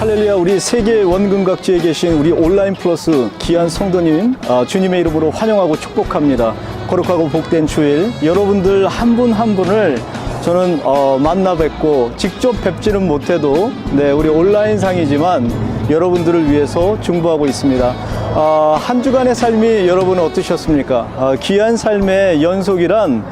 할렐루야. 우리 세계 원근각지에 계신 우리 온라인 플러스 귀한 성도님, 주님의 이름으로 환영하고 축복합니다. 거룩하고 복된 주일, 여러분들 한 분 한 분을 저는 만나 뵙고 직접 뵙지는 못해도 우리 온라인상이지만 여러분들을 위해서 중보하고 있습니다. 한 주간의 삶이 여러분은 어떠셨습니까? 귀한 삶의 연속이란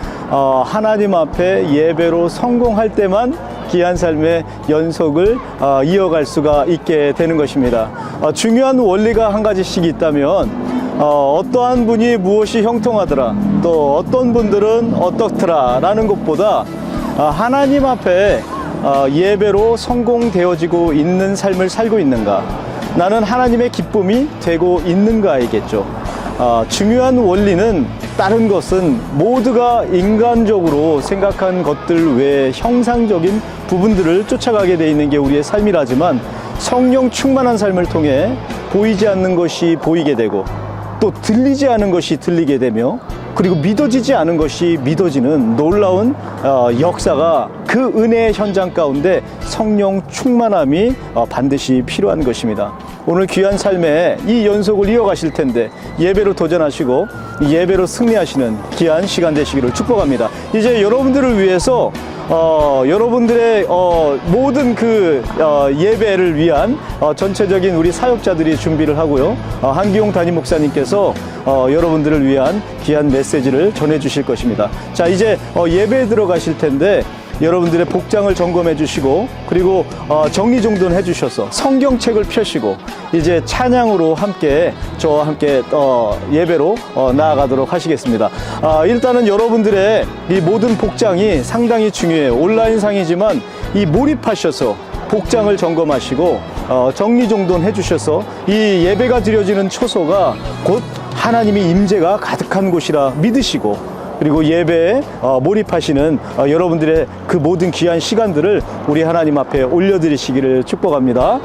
하나님 앞에 예배로 성공할 때만 귀한 삶의 연속을 이어갈 수가 있게 되는 것입니다. 중요한 원리가 한 가지씩 있다면 어떠한 분이 무엇이 형통하더라, 또 어떤 분들은 어떻더라 라는 것보다 하나님 앞에 예배로 성공되어지고 있는 삶을 살고 있는가, 나는 하나님의 기쁨이 되고 있는가이겠죠. 중요한 원리는 다른 것은 모두가 인간적으로 생각한 것들 외에 형상적인 부분들을 쫓아가게 돼 있는 게 우리의 삶이라지만, 성령 충만한 삶을 통해 보이지 않는 것이 보이게 되고 또 들리지 않은 것이 들리게 되며, 그리고 믿어지지 않은 것이 믿어지는 놀라운 역사가, 그 은혜의 현장 가운데 성령 충만함이 반드시 필요한 것입니다. 오늘 귀한 삶에 이 연속을 이어가실 텐데 예배로 도전하시고 예배로 승리하시는 귀한 시간 되시기를 축복합니다. 이제 여러분들을 위해서 여러분들의 모든 그 예배를 위한 전체적인 우리 사역자들이 준비를 하고요, 한기용 담임 목사님께서 여러분들을 위한 귀한 메시지를 전해 주실 것입니다. 자, 이제 예배에 들어가실 텐데 여러분들의 복장을 점검해 주시고, 그리고 정리정돈 해 주셔서 성경책을 펴시고 이제 찬양으로 함께 저와 함께 예배로 나아가도록 하시겠습니다. 일단은 여러분들의 이 모든 복장이 상당히 중요해요. 온라인상이지만 이 몰입하셔서 복장을 점검하시고 정리정돈 해주셔서 이 예배가 드려지는 초소가 곧 하나님의 임재가 가득한 곳이라 믿으시고, 그리고 예배에 몰입하시는 여러분들의 그 모든 귀한 시간들을 우리 하나님 앞에 올려드리시기를 축복합니다.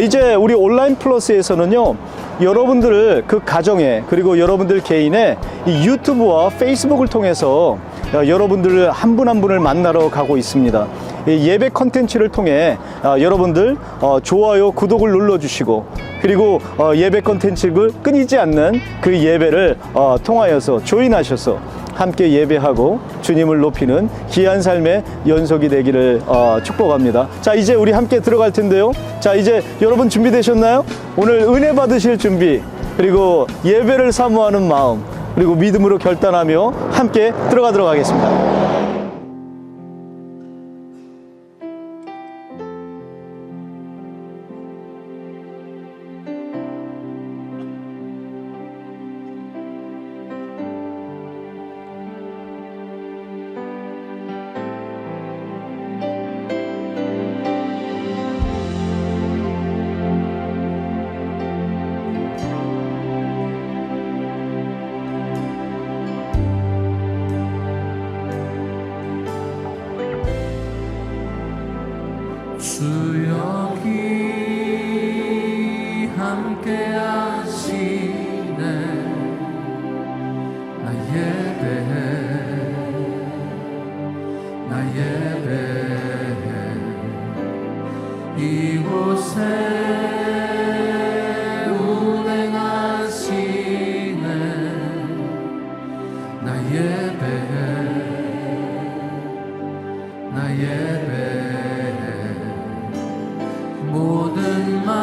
이제 우리 온라인 플러스에서는요, 여러분들을 그 가정에, 그리고 여러분들 개인의 이 유튜브와 페이스북을 통해서 여러분들을 한 분 한 분을 만나러 가고 있습니다. 이 예배 컨텐츠를 통해 여러분들 좋아요, 구독을 눌러주시고, 그리고 예배 컨텐츠를 끊이지 않는 그 예배를 통하여서 조인하셔서 함께 예배하고 주님을 높이는 귀한 삶의 연속이 되기를 축복합니다. 자, 이제 우리 함께 들어갈 텐데요. 자, 이제 여러분 준비되셨나요? 오늘 은혜 받으실 준비, 그리고 예배를 사모하는 마음, 그리고 믿음으로 결단하며 함께 들어가도록 하겠습니다. 주 여기 함께 하시네. 나 예배해, 나 예배해. 이곳에 운행하시네. 나 예배해, 나 예배해. 모든 마음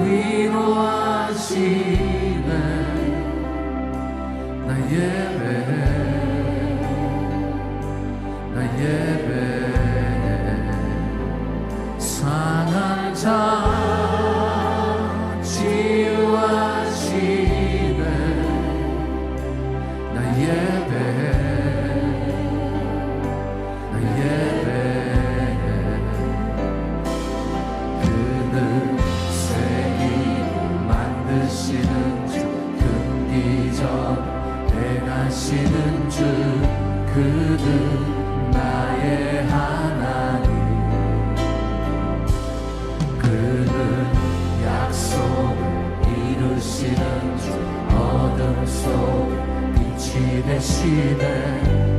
위로하시네. 나 예배해, 나 예배해. 상한 자 치유하시네. 나 예배해, 나 예배해. 행하시는 주, 그는 나의 하나님. 그는 약속을 이루시는 주, 어둠 속 빛이 되시네.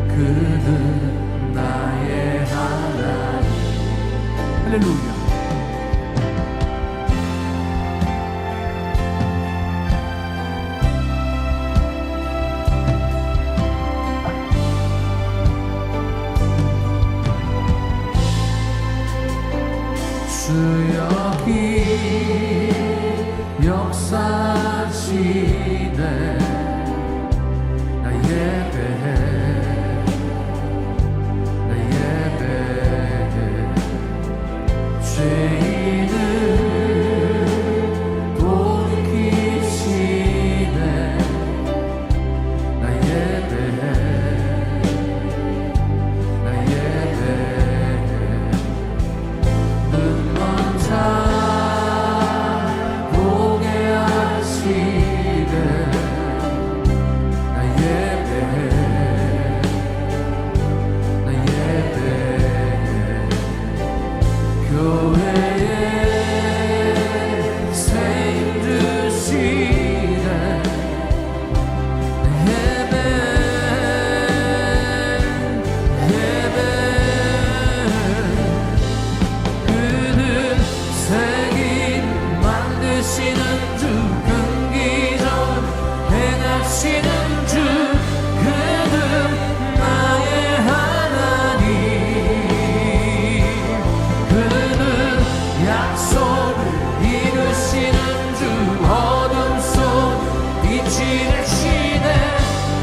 그는 나의 하나님. 할렐루야. 나 예배해 나 예배해 죄인을 돌이키시네 나 예배해 나 예배해 눈먼 자 보게 하시네 나 예배해 나 예배해 교회에 새 힘주시네 나 예배해 그는 새긴 만드시는 주 긍기전 행하시는 주 그는 나의 하나님 그는 약속을 이루시는 주 어둠 속 빛이 되시네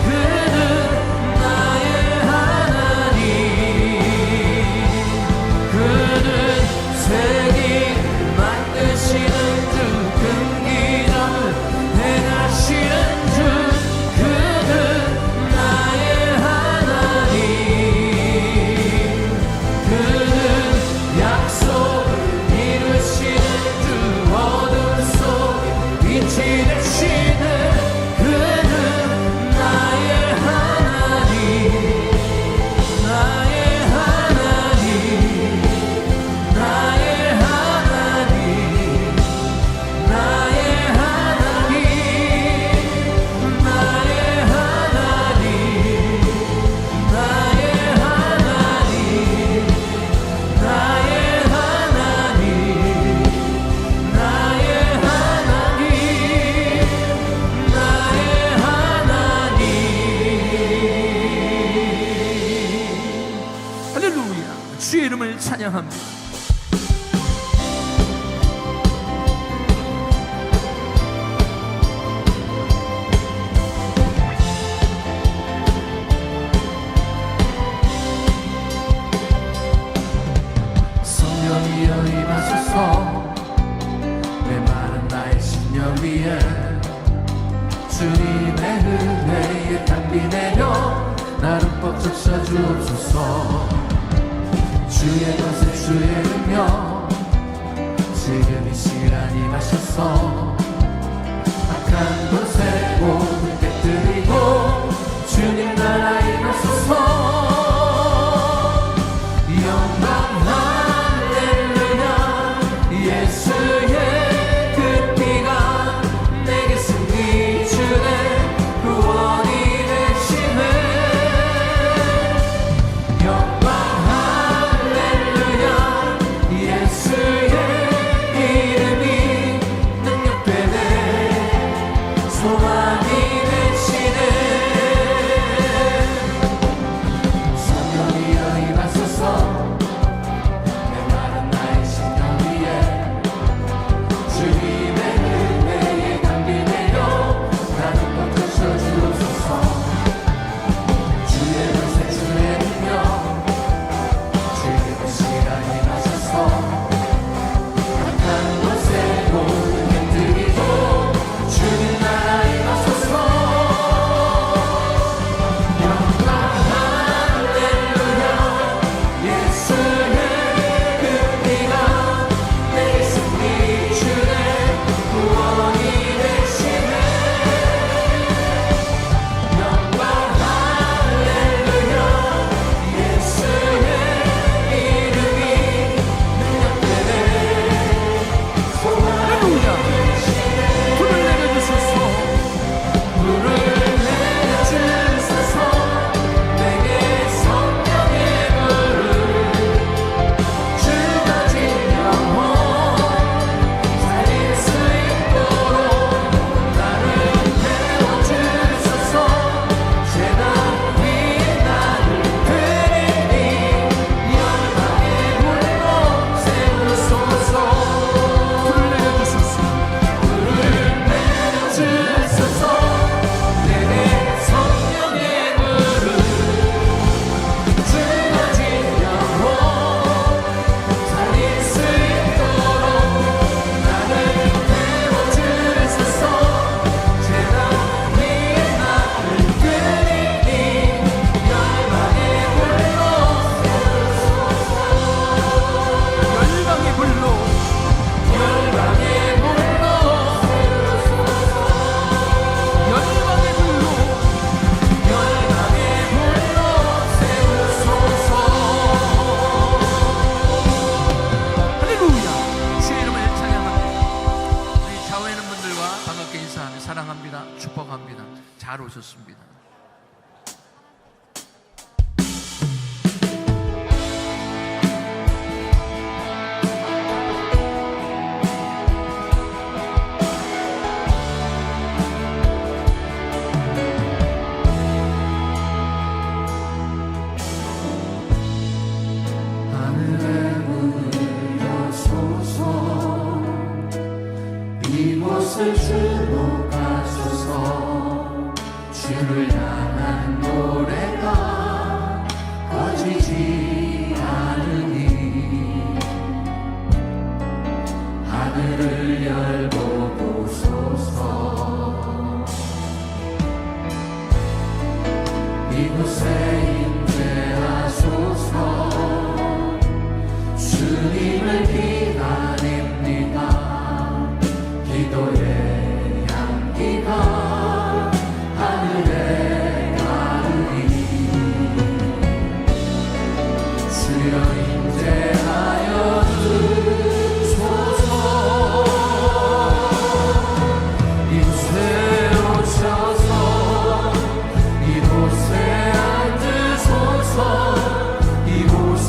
그는 나의 하나님 그는 새긴 만드시는 주 긍기전을 행하시는 주 그는 나의 하나님 그는 약속을 이루시는 주 어둠 속에 빛이 되시네 그는 나의 하나님 나의 하나님 나의 하나님 나의 하나님 나의 하나님 나의 하나님 나의 하나님 나의 하나님 나의 하나님 할렐루야 주의 이름을 찬양합니다. 성령이여 임하소서 메마른 나의 심령 위에 주님의 은혜에 담비 내려 나를 뻑 적셔 주옵소서 주의 권세 주의 능력 지금 이 시간 임하셔서 악한 곳에 모든 깨뜨리고 주님 나라 임하소서 영광 할렐루야 예수의 그 피가 내게 승리 주네 구원이 되시네 영광 할렐루야 예수의 이름이 능력되네 소망이 되시네 성령이여 임하소서 메마른 나의 심령 위에 주님의 은혜에 담비 내려 나를 꽉 적셔 주옵소서 주의 권세 주의 능력 지금 이 시간 임하소서 악한 곳에 모든 깨뜨리고 주님 나라 임하소서 환영합니다. 축복합니다. 잘 오셨습니다. 하늘의 문을 여소서 이곳을 주로 가소서 주를 향한 노래가 꺼지지 않으니 하늘을 열고 보소서 이곳에 임재하소서 주님을 기다립니다. 기도의 향기가 하늘에 가르니 주여 임재하여 주소서 이곳에 오셔서 이곳에 앉으소서 이곳에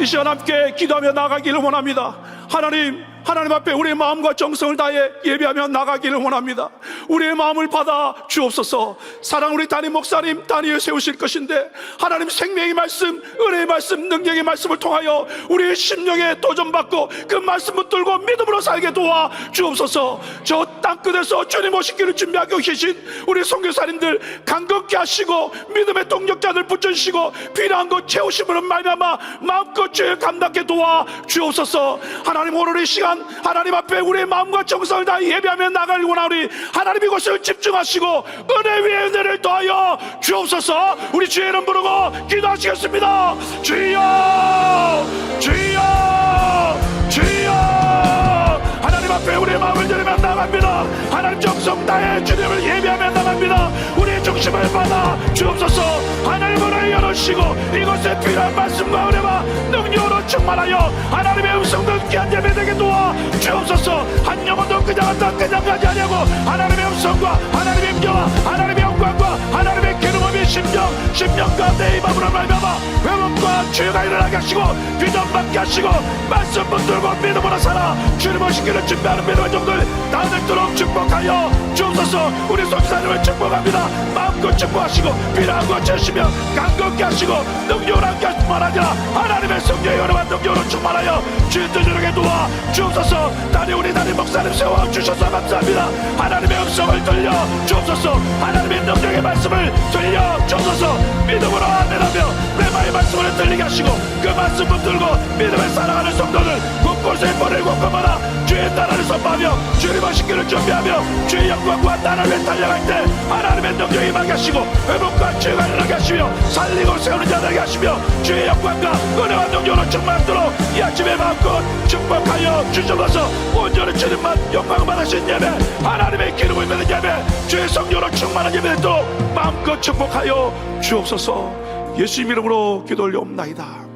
이 시간 함께 기도하며 나가기를 원합니다. 하나님 앞에 우리의 마음과 정성을 다해 예배하며 나가기를 원합니다. 우리의 마음을 받아 주옵소서. 사랑 우리 담임 목사님 단위에 세우실 것인데 하나님 생명의 말씀, 은혜의 말씀, 능력의 말씀을 통하여 우리의 심령에 도전받고 그 말씀 붙들고 믿음으로 살게 도와 주옵소서. 저 땅끝에서 주님 오시기를 준비하고 계신 우리 선교사님들 간극케 하시고 믿음의 동력자들 붙여주시고 필요한 것 채우심으로 말미암아 마음껏 죄 감당케 도와 주옵소서. 하나님 오늘 이 시간 하나님 앞에 우리의 마음과 정성을 다해 예배하며 나가길 원하오니 하나님 이곳을 집중하시고 은혜 위에 은혜를 더하여 주옵소서. 우리 주의 이름 부르고 기도하시겠습니다. 주여 주여 주여. 하나님 앞에 우리의 마음을 드리며 나갑니다. 하나님 정성 다해 주님을 예배하며 나갑니다. 우리의 중심을 받아 주옵소서. 하나님 문을 열어주시고 이곳에 필요한 말씀과 은혜와 능력으로 충만하여 하나님의 음성도 귀한 예배 되게 도와 주옵소서. 한 영혼도 그냥 가지 아니하고 하나님의 음성과 하나님의 임재와 하나님의 영광과 하나님의 기름음이 심령과 내 입으로 말미암아 회복과 죄가 일어나게 하시고 비전받게 하시고 말씀 붙들고 믿음으로 살아 주님 오시기를 준비하는 믿음의 종들 다 되도록 축복하여 주옵소서. 우리 선교사님을 축복합니다. 마음껏 축복하시고 필요한 것 주시며 간격케 하시고 능력으로 함께 하실 뿐만 아니라 하나님의 성령의 은혜와 능력으로 충만하여 주의 뜻을 도와 주옵소서. 우리 담임 목사님 세워주셔서 감사합니다. 하나님의 음성을 들려 주옵소서. 하나님의 능력의 말씀을 들려 주옵소서. 믿음으로 아멘하며 레마의 말씀을 들리게 하시고 그 말씀 붙들고 믿음을 살아가는 성도들 곳곳에 보내고 그마다 주의 나라를 선포하며 주님 오시기를 준비하며 주의 영광과 나라를 달려갈 때 하나님의 능력이 임하게 하시고 회복과 죄가 일어나게 하시며 살리고 세우는 자 되게 하시며 주의 영광과 은혜와 능력으로 충만하도록 이 아침에 마음껏 축복하여 주셔서 온전히 주님만 영광을 받으신 예배 하나님의 기름을 믿는 예배 주의 성령으로 충만한 예배 되도록 마음껏 축복하여 주옵소서. 예수님 이름으로 기도 올려옵나이다.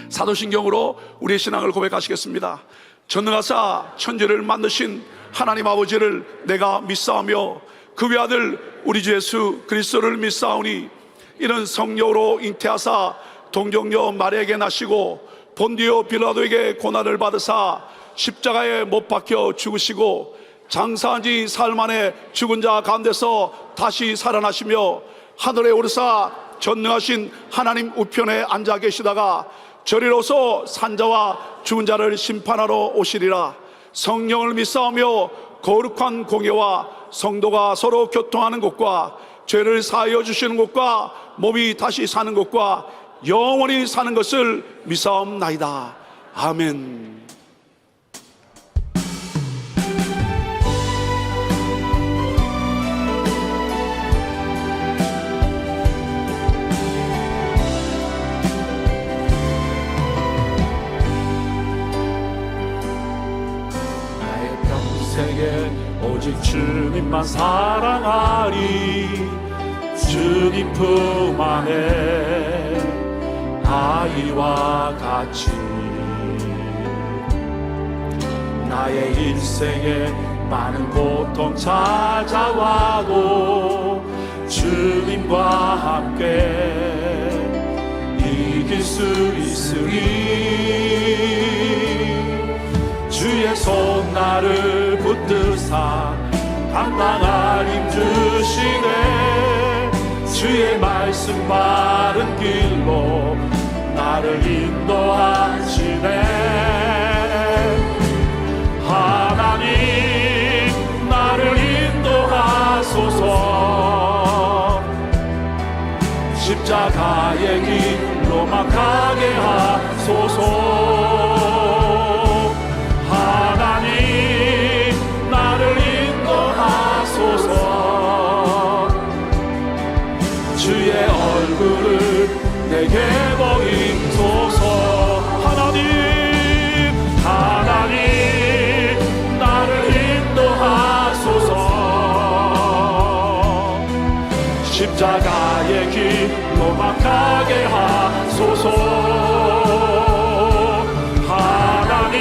사도신경으로 우리의 신앙을 고백하시겠습니다. 전능하사 천지를 만드신 하나님 아버지를 내가 믿사오며 그 외아들 우리 주 예수 그리스도를 믿사오니 이는 성령으로 잉태하사 동정녀 마리아에게 나시고 본디오 빌라도에게 고난을 받으사 십자가에 못 박혀 죽으시고 장사한 지 사흘 만에 죽은 자 가운데서 다시 살아나시며 하늘에 오르사 전능하신 하나님 우편에 앉아 계시다가 저리로서 산자와 죽은 자를 심판하러 오시리라. 성령을 믿사오며 거룩한 공예와 성도가 서로 교통하는 것과 죄를 사하여 주시는 것과 몸이 다시 사는 것과 영원히 사는 것을 믿사옵나이다. 아멘. 오직 주님만 사랑하리. 주님 품 안에 아이와 같이 나의 인생에 많은 고통 찾아와도 주님과 함께 이길 수 있으리. 주의 손 나를 붙드사 감당할 힘 주시네. 주의 말씀 바른 길로 나를 인도하시네. 하나님 나를 인도하소서. 십자가의 길로만 가게 하소서. 하나님 나를 인도하소서. 주의 얼굴을 내게 보이소서. 하나님 나를 인도하소서. 십자가의 길로만 가게 하소서. 하나님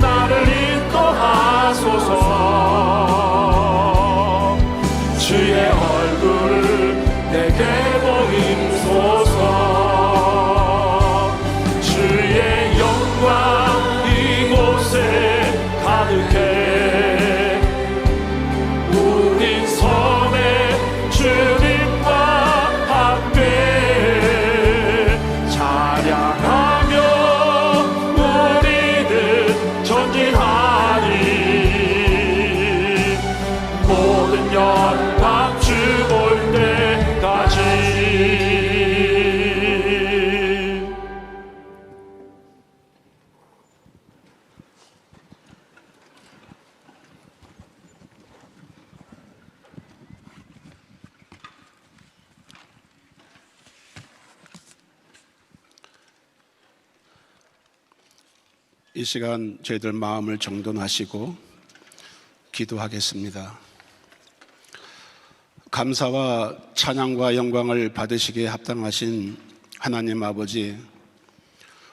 나를 인도하소서. 주의 얼굴을 내게 보이소서. 이 시간 저희들 마음을 정돈하시고 기도하겠습니다. 감사와 찬양과 영광을 받으시기에 합당하신 하나님 아버지,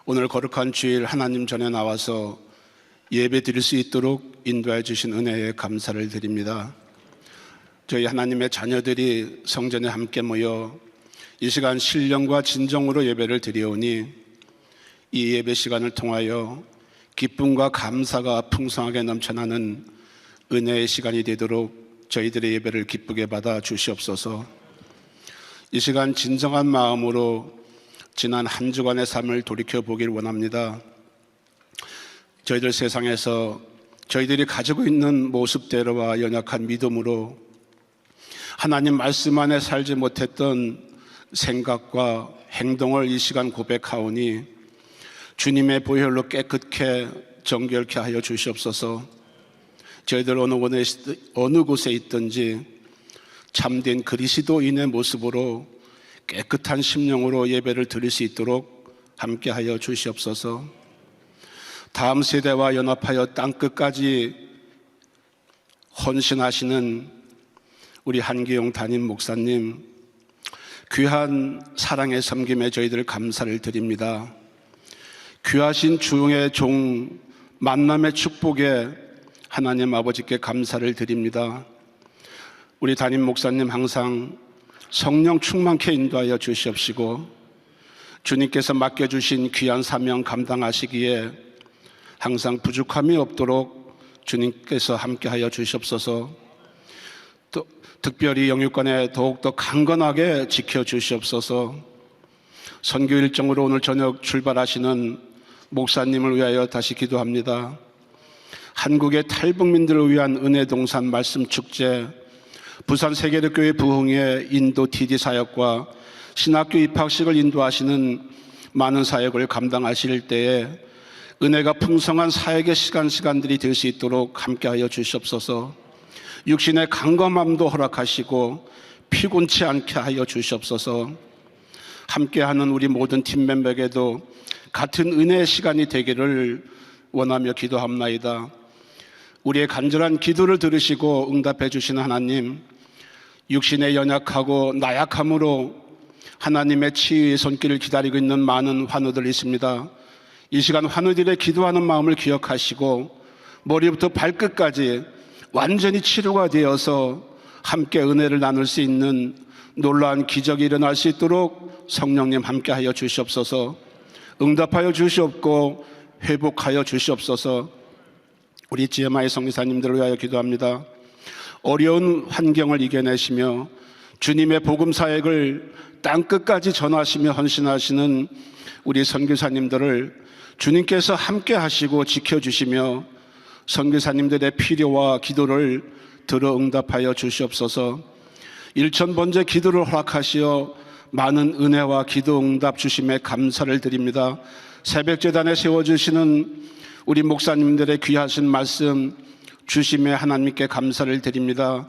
오늘 거룩한 주일 하나님 전에 나와서 예배 드릴 수 있도록 인도해 주신 은혜에 감사를 드립니다. 저희 하나님의 자녀들이 성전에 함께 모여 이 시간 신령과 진정으로 예배를 드리오니 이 예배 시간을 통하여 기쁨과 감사가 풍성하게 넘쳐나는 은혜의 시간이 되도록 저희들의 예배를 기쁘게 받아 주시옵소서. 이 시간 진정한 마음으로 지난 한 주간의 삶을 돌이켜보길 원합니다. 저희들 세상에서 저희들이 가지고 있는 모습대로와 연약한 믿음으로 하나님 말씀 안에 살지 못했던 생각과 행동을 이 시간 고백하오니 주님의 보혈로 깨끗게 정결케 하여 주시옵소서. 저희들 어느 곳에 있든지 참된 그리스도인의 모습으로 깨끗한 심령으로 예배를 드릴 수 있도록 함께 하여 주시옵소서. 다음 세대와 연합하여 땅끝까지 헌신하시는 우리 한기용 담임 목사님, 귀한 사랑의 섬김에 저희들 감사를 드립니다. 귀하신 주의 종 만남의 축복에 하나님 아버지께 감사를 드립니다. 우리 담임 목사님 항상 성령 충만케 인도하여 주시옵시고 주님께서 맡겨주신 귀한 사명 감당하시기에 항상 부족함이 없도록 주님께서 함께하여 주시옵소서. 또 특별히 영육간에 더욱더 강건하게 지켜주시옵소서. 선교 일정으로 오늘 저녁 출발하시는 목사님을 위하여 다시 기도합니다. 한국의 탈북민들을 위한 은혜동산 말씀축제, 부산 세계대교회 부흥회 인도 TD 사역과 신학교 입학식을 인도하시는 많은 사역을 감당하실 때에 은혜가 풍성한 사역의 시간들이 될 수 있도록 함께하여 주시옵소서. 육신의 강건함도 허락하시고 피곤치 않게 하여 주시옵소서. 함께하는 우리 모든 팀 멤버에게도 같은 은혜의 시간이 되기를 원하며 기도합나이다. 우리의 간절한 기도를 들으시고 응답해 주시는 하나님, 육신의 연약하고 나약함으로 하나님의 치유의 손길을 기다리고 있는 많은 환우들이 있습니다. 이 시간 환우들의 기도하는 마음을 기억하시고 머리부터 발끝까지 완전히 치료가 되어서 함께 은혜를 나눌 수 있는 놀라운 기적이 일어날 수 있도록 성령님 함께하여 주시옵소서. 응답하여 주시옵고 회복하여 주시옵소서. 우리 GMI 성리사님들을 위하여 기도합니다. 어려운 환경을 이겨내시며 주님의 복음 사역을 땅끝까지 전하시며 헌신하시는 우리 선교사님들을 주님께서 함께 하시고 지켜주시며 선교사님들의 필요와 기도를 들어 응답하여 주시옵소서. 일천번째 기도를 허락하시어 많은 은혜와 기도 응답 주심에 감사를 드립니다. 새벽재단에 세워주시는 우리 목사님들의 귀하신 말씀 주심에 하나님께 감사를 드립니다.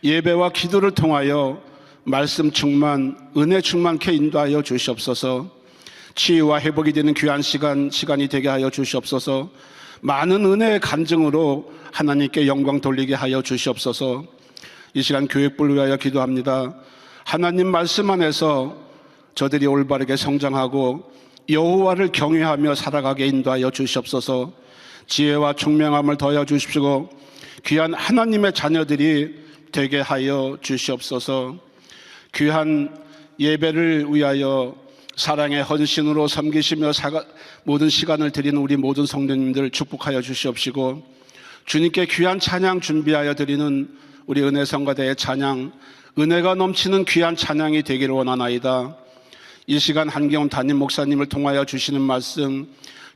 예배와 기도를 통하여 말씀 충만, 은혜 충만케 인도하여 주시옵소서. 치유와 회복이 되는 귀한 시간이 되게 하여 주시옵소서. 많은 은혜의 간증으로 하나님께 영광 돌리게 하여 주시옵소서. 이 시간 교육부를 위하여 기도합니다. 하나님 말씀 안에서 저들이 올바르게 성장하고 여호와를 경외하며 살아가게 인도하여 주시옵소서. 지혜와 총명함을 더하여 주십시오. 귀한 하나님의 자녀들이 되게 하여 주시옵소서. 귀한 예배를 위하여 사랑의 헌신으로 섬기시며 모든 시간을 드리는 우리 모든 성도님들 축복하여 주시옵시고 주님께 귀한 찬양 준비하여 드리는 우리 은혜성가대의 찬양, 은혜가 넘치는 귀한 찬양이 되기를 원하나이다. 이 시간 한기용 담임 목사님을 통하여 주시는 말씀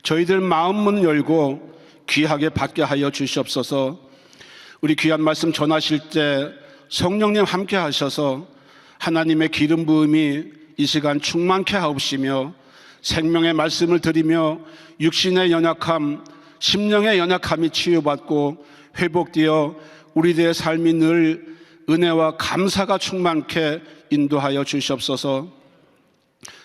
저희들 마음문 열고 귀하게 받게 하여 주시옵소서. 우리 귀한 말씀 전하실 때 성령님 함께 하셔서 하나님의 기름 부음이 이 시간 충만케 하옵시며 생명의 말씀을 드리며 육신의 연약함, 심령의 연약함이 치유받고 회복되어 우리들의 삶이 늘 은혜와 감사가 충만케 인도하여 주시옵소서.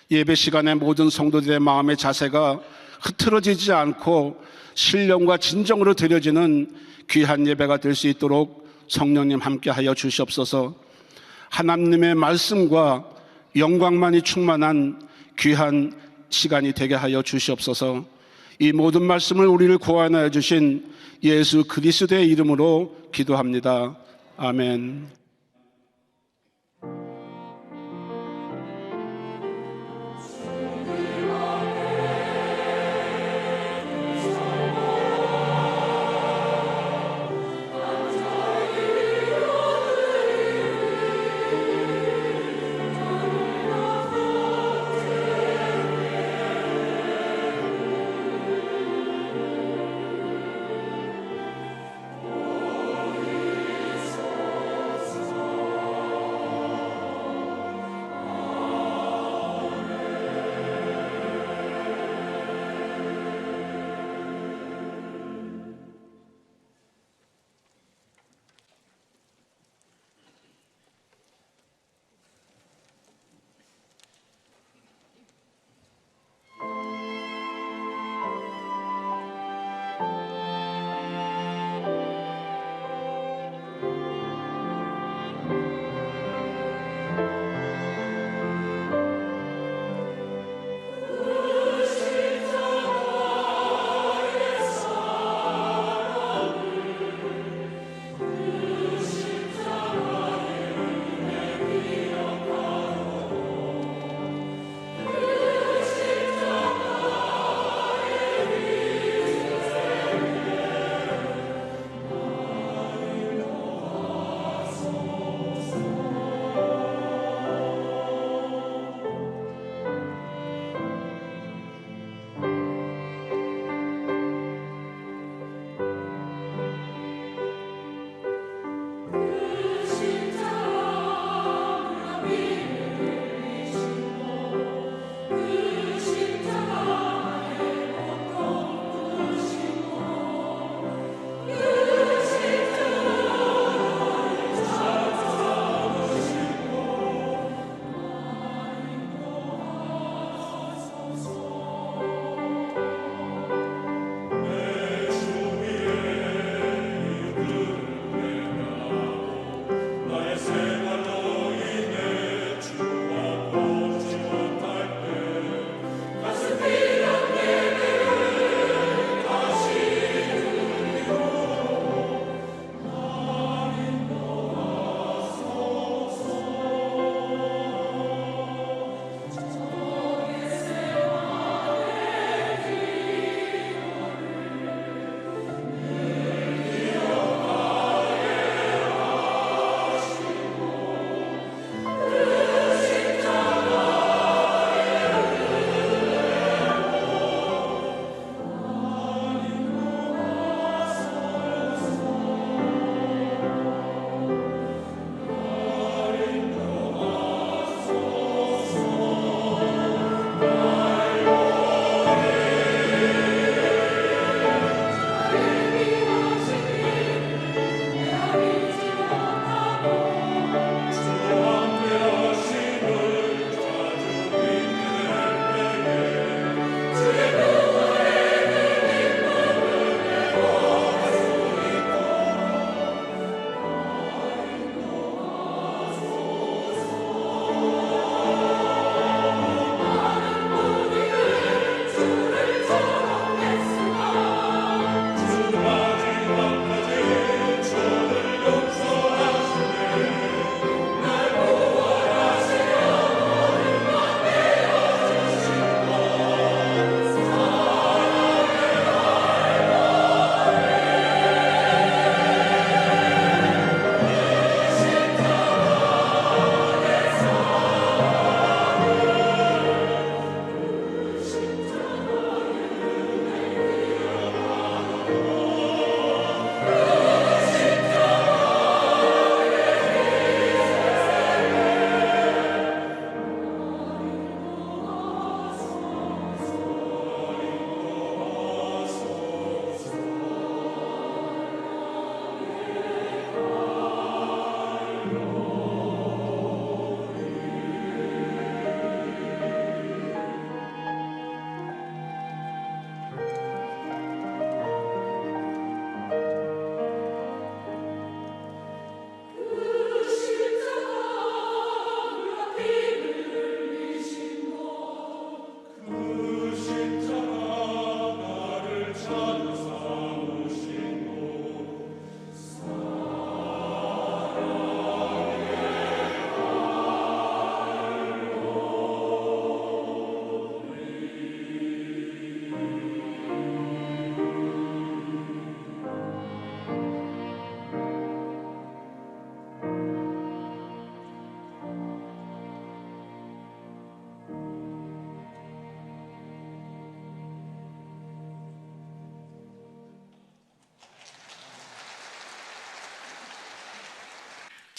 예배 시간에 모든 성도들의 마음의 자세가 흐트러지지 않고 신령과 진정으로 드려지는 귀한 예배가 될 수 있도록 성령님 함께하여 주시옵소서. 하나님의 말씀과 영광만이 충만한 귀한 시간이 되게 하여 주시옵소서. 이 모든 말씀을 우리를 구원하여 주신 예수 그리스도의 이름으로 기도합니다. 아멘.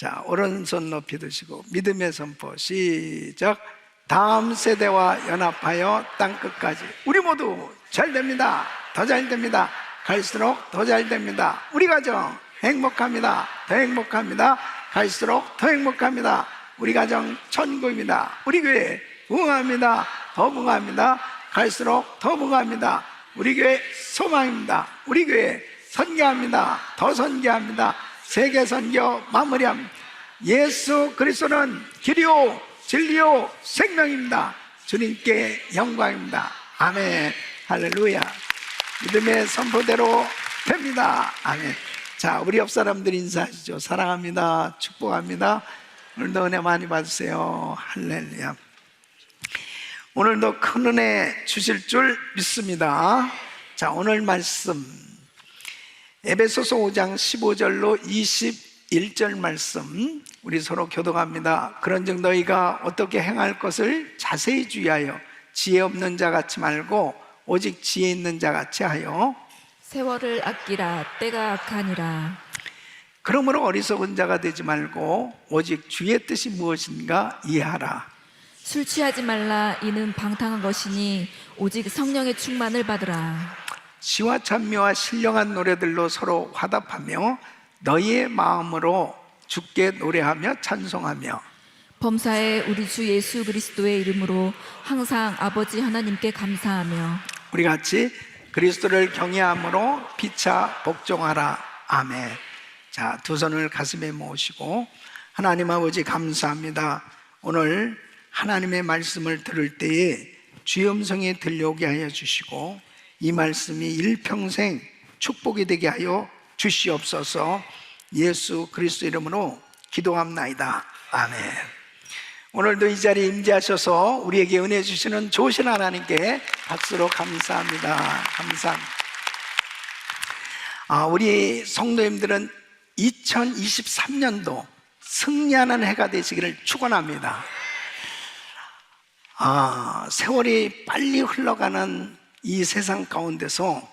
자, 오른손 높이 드시고 믿음의 선포 시작. 다음 세대와 연합하여 땅끝까지. 우리 모두 잘 됩니다. 더 잘 됩니다. 갈수록 더 잘 됩니다. 우리 가정 행복합니다. 더 행복합니다. 갈수록 더 행복합니다. 우리 가정 천국입니다. 우리 교회 부흥합니다. 더 부흥합니다. 갈수록 더 부흥합니다. 우리 교회 소망입니다. 우리 교회 선교합니다. 더 선교합니다. 세계 선교 마무리합니다. 예수 그리스도는 길이요 진리요 생명입니다. 주님께 영광입니다. 아멘. 할렐루야. 믿음의 선포대로 됩니다. 아멘. 자, 우리 옆 사람들 인사하시죠. 사랑합니다. 축복합니다. 오늘도 은혜 많이 받으세요. 할렐루야. 오늘도 큰 은혜 주실 줄 믿습니다. 자, 오늘 말씀 에베소서 5장 15절로 21절 말씀 우리 서로 교독합니다. 그런즉 너희가 어떻게 행할 것을 자세히 주의하여 지혜 없는 자 같이 말고 오직 지혜 있는 자 같이 하여 세월을 아끼라 때가 악하니라. 그러므로 어리석은 자가 되지 말고 오직 주의 뜻이 무엇인가 이해하라. 술 취하지 말라. 이는 방탕한 것이니 오직 성령의 충만을 받으라. 시와 찬미와 신령한 노래들로 서로 화답하며 너희의 마음으로 주께 노래하며 찬송하며 범사에 우리 주 예수 그리스도의 이름으로 항상 아버지 하나님께 감사하며 우리 같이 그리스도를 경외함으로 피차 복종하라. 아멘. 자, 두 손을 가슴에 모으시고 하나님 아버지 감사합니다. 오늘 하나님의 말씀을 들을 때에 주의 음성이 들려오게 하여 주시고 이 말씀이 일평생 축복이 되게 하여 주시옵소서. 예수 그리스도 이름으로 기도합나이다. 아멘. 오늘도 이 자리에 임재하셔서 우리에게 은혜 주시는 좋으신 하나님께 박수로 감사합니다. 감사합니다. 우리 성도님들은 2023년도 승리하는 해가 되시기를 축원합니다. 세월이 빨리 흘러가는 이 세상 가운데서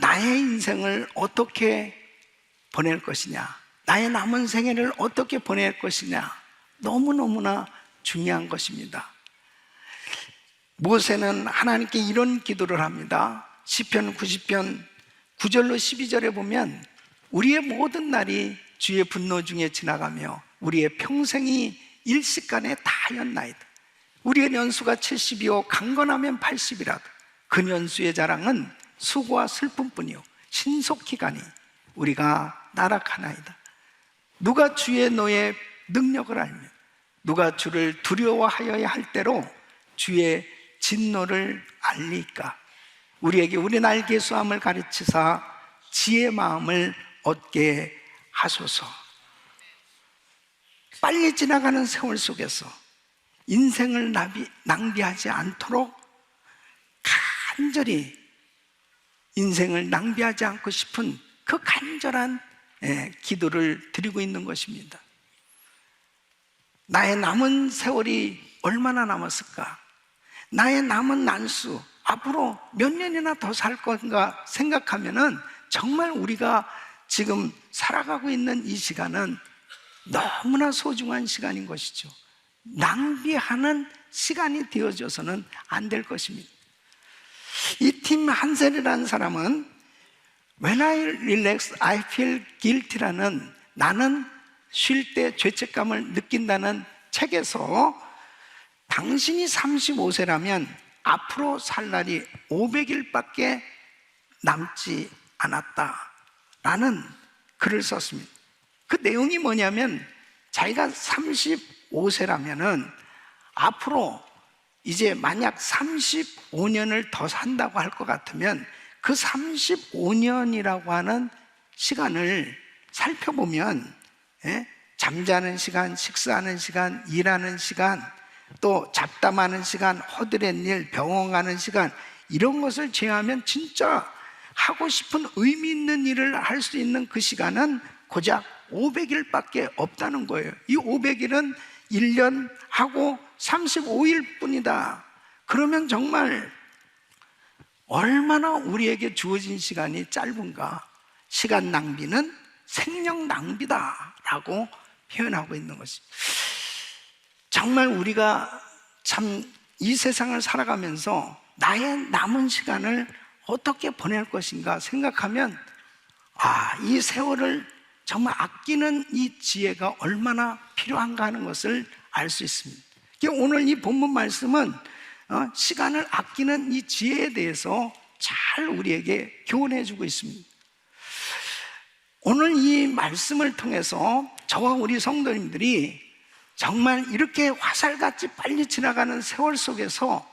나의 인생을 어떻게 보낼 것이냐, 나의 남은 생애를 어떻게 보낼 것이냐, 너무너무나 중요한 것입니다. 모세는 하나님께 이런 기도를 합니다. 시편 90편 9절로 12절에 보면 우리의 모든 날이 주의 분노 중에 지나가며 우리의 평생이 일시간에 다하였나이다. 우리의 년수가 70이요 강건하면 80이라도 그 년수의 자랑은 수고와 슬픔뿐이요 신속히 가니 우리가 나락하나이다. 누가 주의 노의 능력을 알며 누가 주를 두려워하여야 할 때로 주의 진노를 알리까. 우리에게 우리 날개 수함을 가르치사 지혜의 마음을 얻게 하소서. 빨리 지나가는 세월 속에서 인생을 낭비하지 않도록 간절히 인생을 낭비하지 않고 싶은 그 간절한 기도를 드리고 있는 것입니다. 나의 남은 세월이 얼마나 남았을까? 나의 남은 난수 앞으로 몇 년이나 더 살 건가 생각하면은 정말 우리가 지금 살아가고 있는 이 시간은 너무나 소중한 시간인 것이죠. 낭비하는 시간이 되어져서는 안 될 것입니다. 이 팀 한셀이라는 사람은 When I relax, I feel guilty라는 나는 쉴 때 죄책감을 느낀다는 책에서 당신이 35세라면 앞으로 살 날이 500일밖에 남지 않았다라는 글을 썼습니다. 그 내용이 뭐냐면 자기가 35세라면은 앞으로 이제 만약 35년을 더 산다고 할 것 같으면 그 35년이라고 하는 시간을 살펴보면 잠자는 시간, 식사하는 시간, 일하는 시간, 또 잡담하는 시간, 허드렛 일, 병원 가는 시간, 이런 것을 제외하면 진짜 하고 싶은 의미 있는 일을 할 수 있는 그 시간은 고작 500일밖에 없다는 거예요. 이 500일은 1년 하고 35일 뿐이다. 그러면 정말 얼마나 우리에게 주어진 시간이 짧은가. 시간 낭비는 생명 낭비다 라고 표현하고 있는 것입니다. 정말 우리가 참 이 세상을 살아가면서 나의 남은 시간을 어떻게 보낼 것인가 생각하면 이 세월을 정말 아끼는 이 지혜가 얼마나 필요한가 하는 것을 알 수 있습니다. 오늘 이 본문 말씀은 시간을 아끼는 이 지혜에 대해서 잘 우리에게 교훈해 주고 있습니다. 오늘 이 말씀을 통해서 저와 우리 성도님들이 정말 이렇게 화살같이 빨리 지나가는 세월 속에서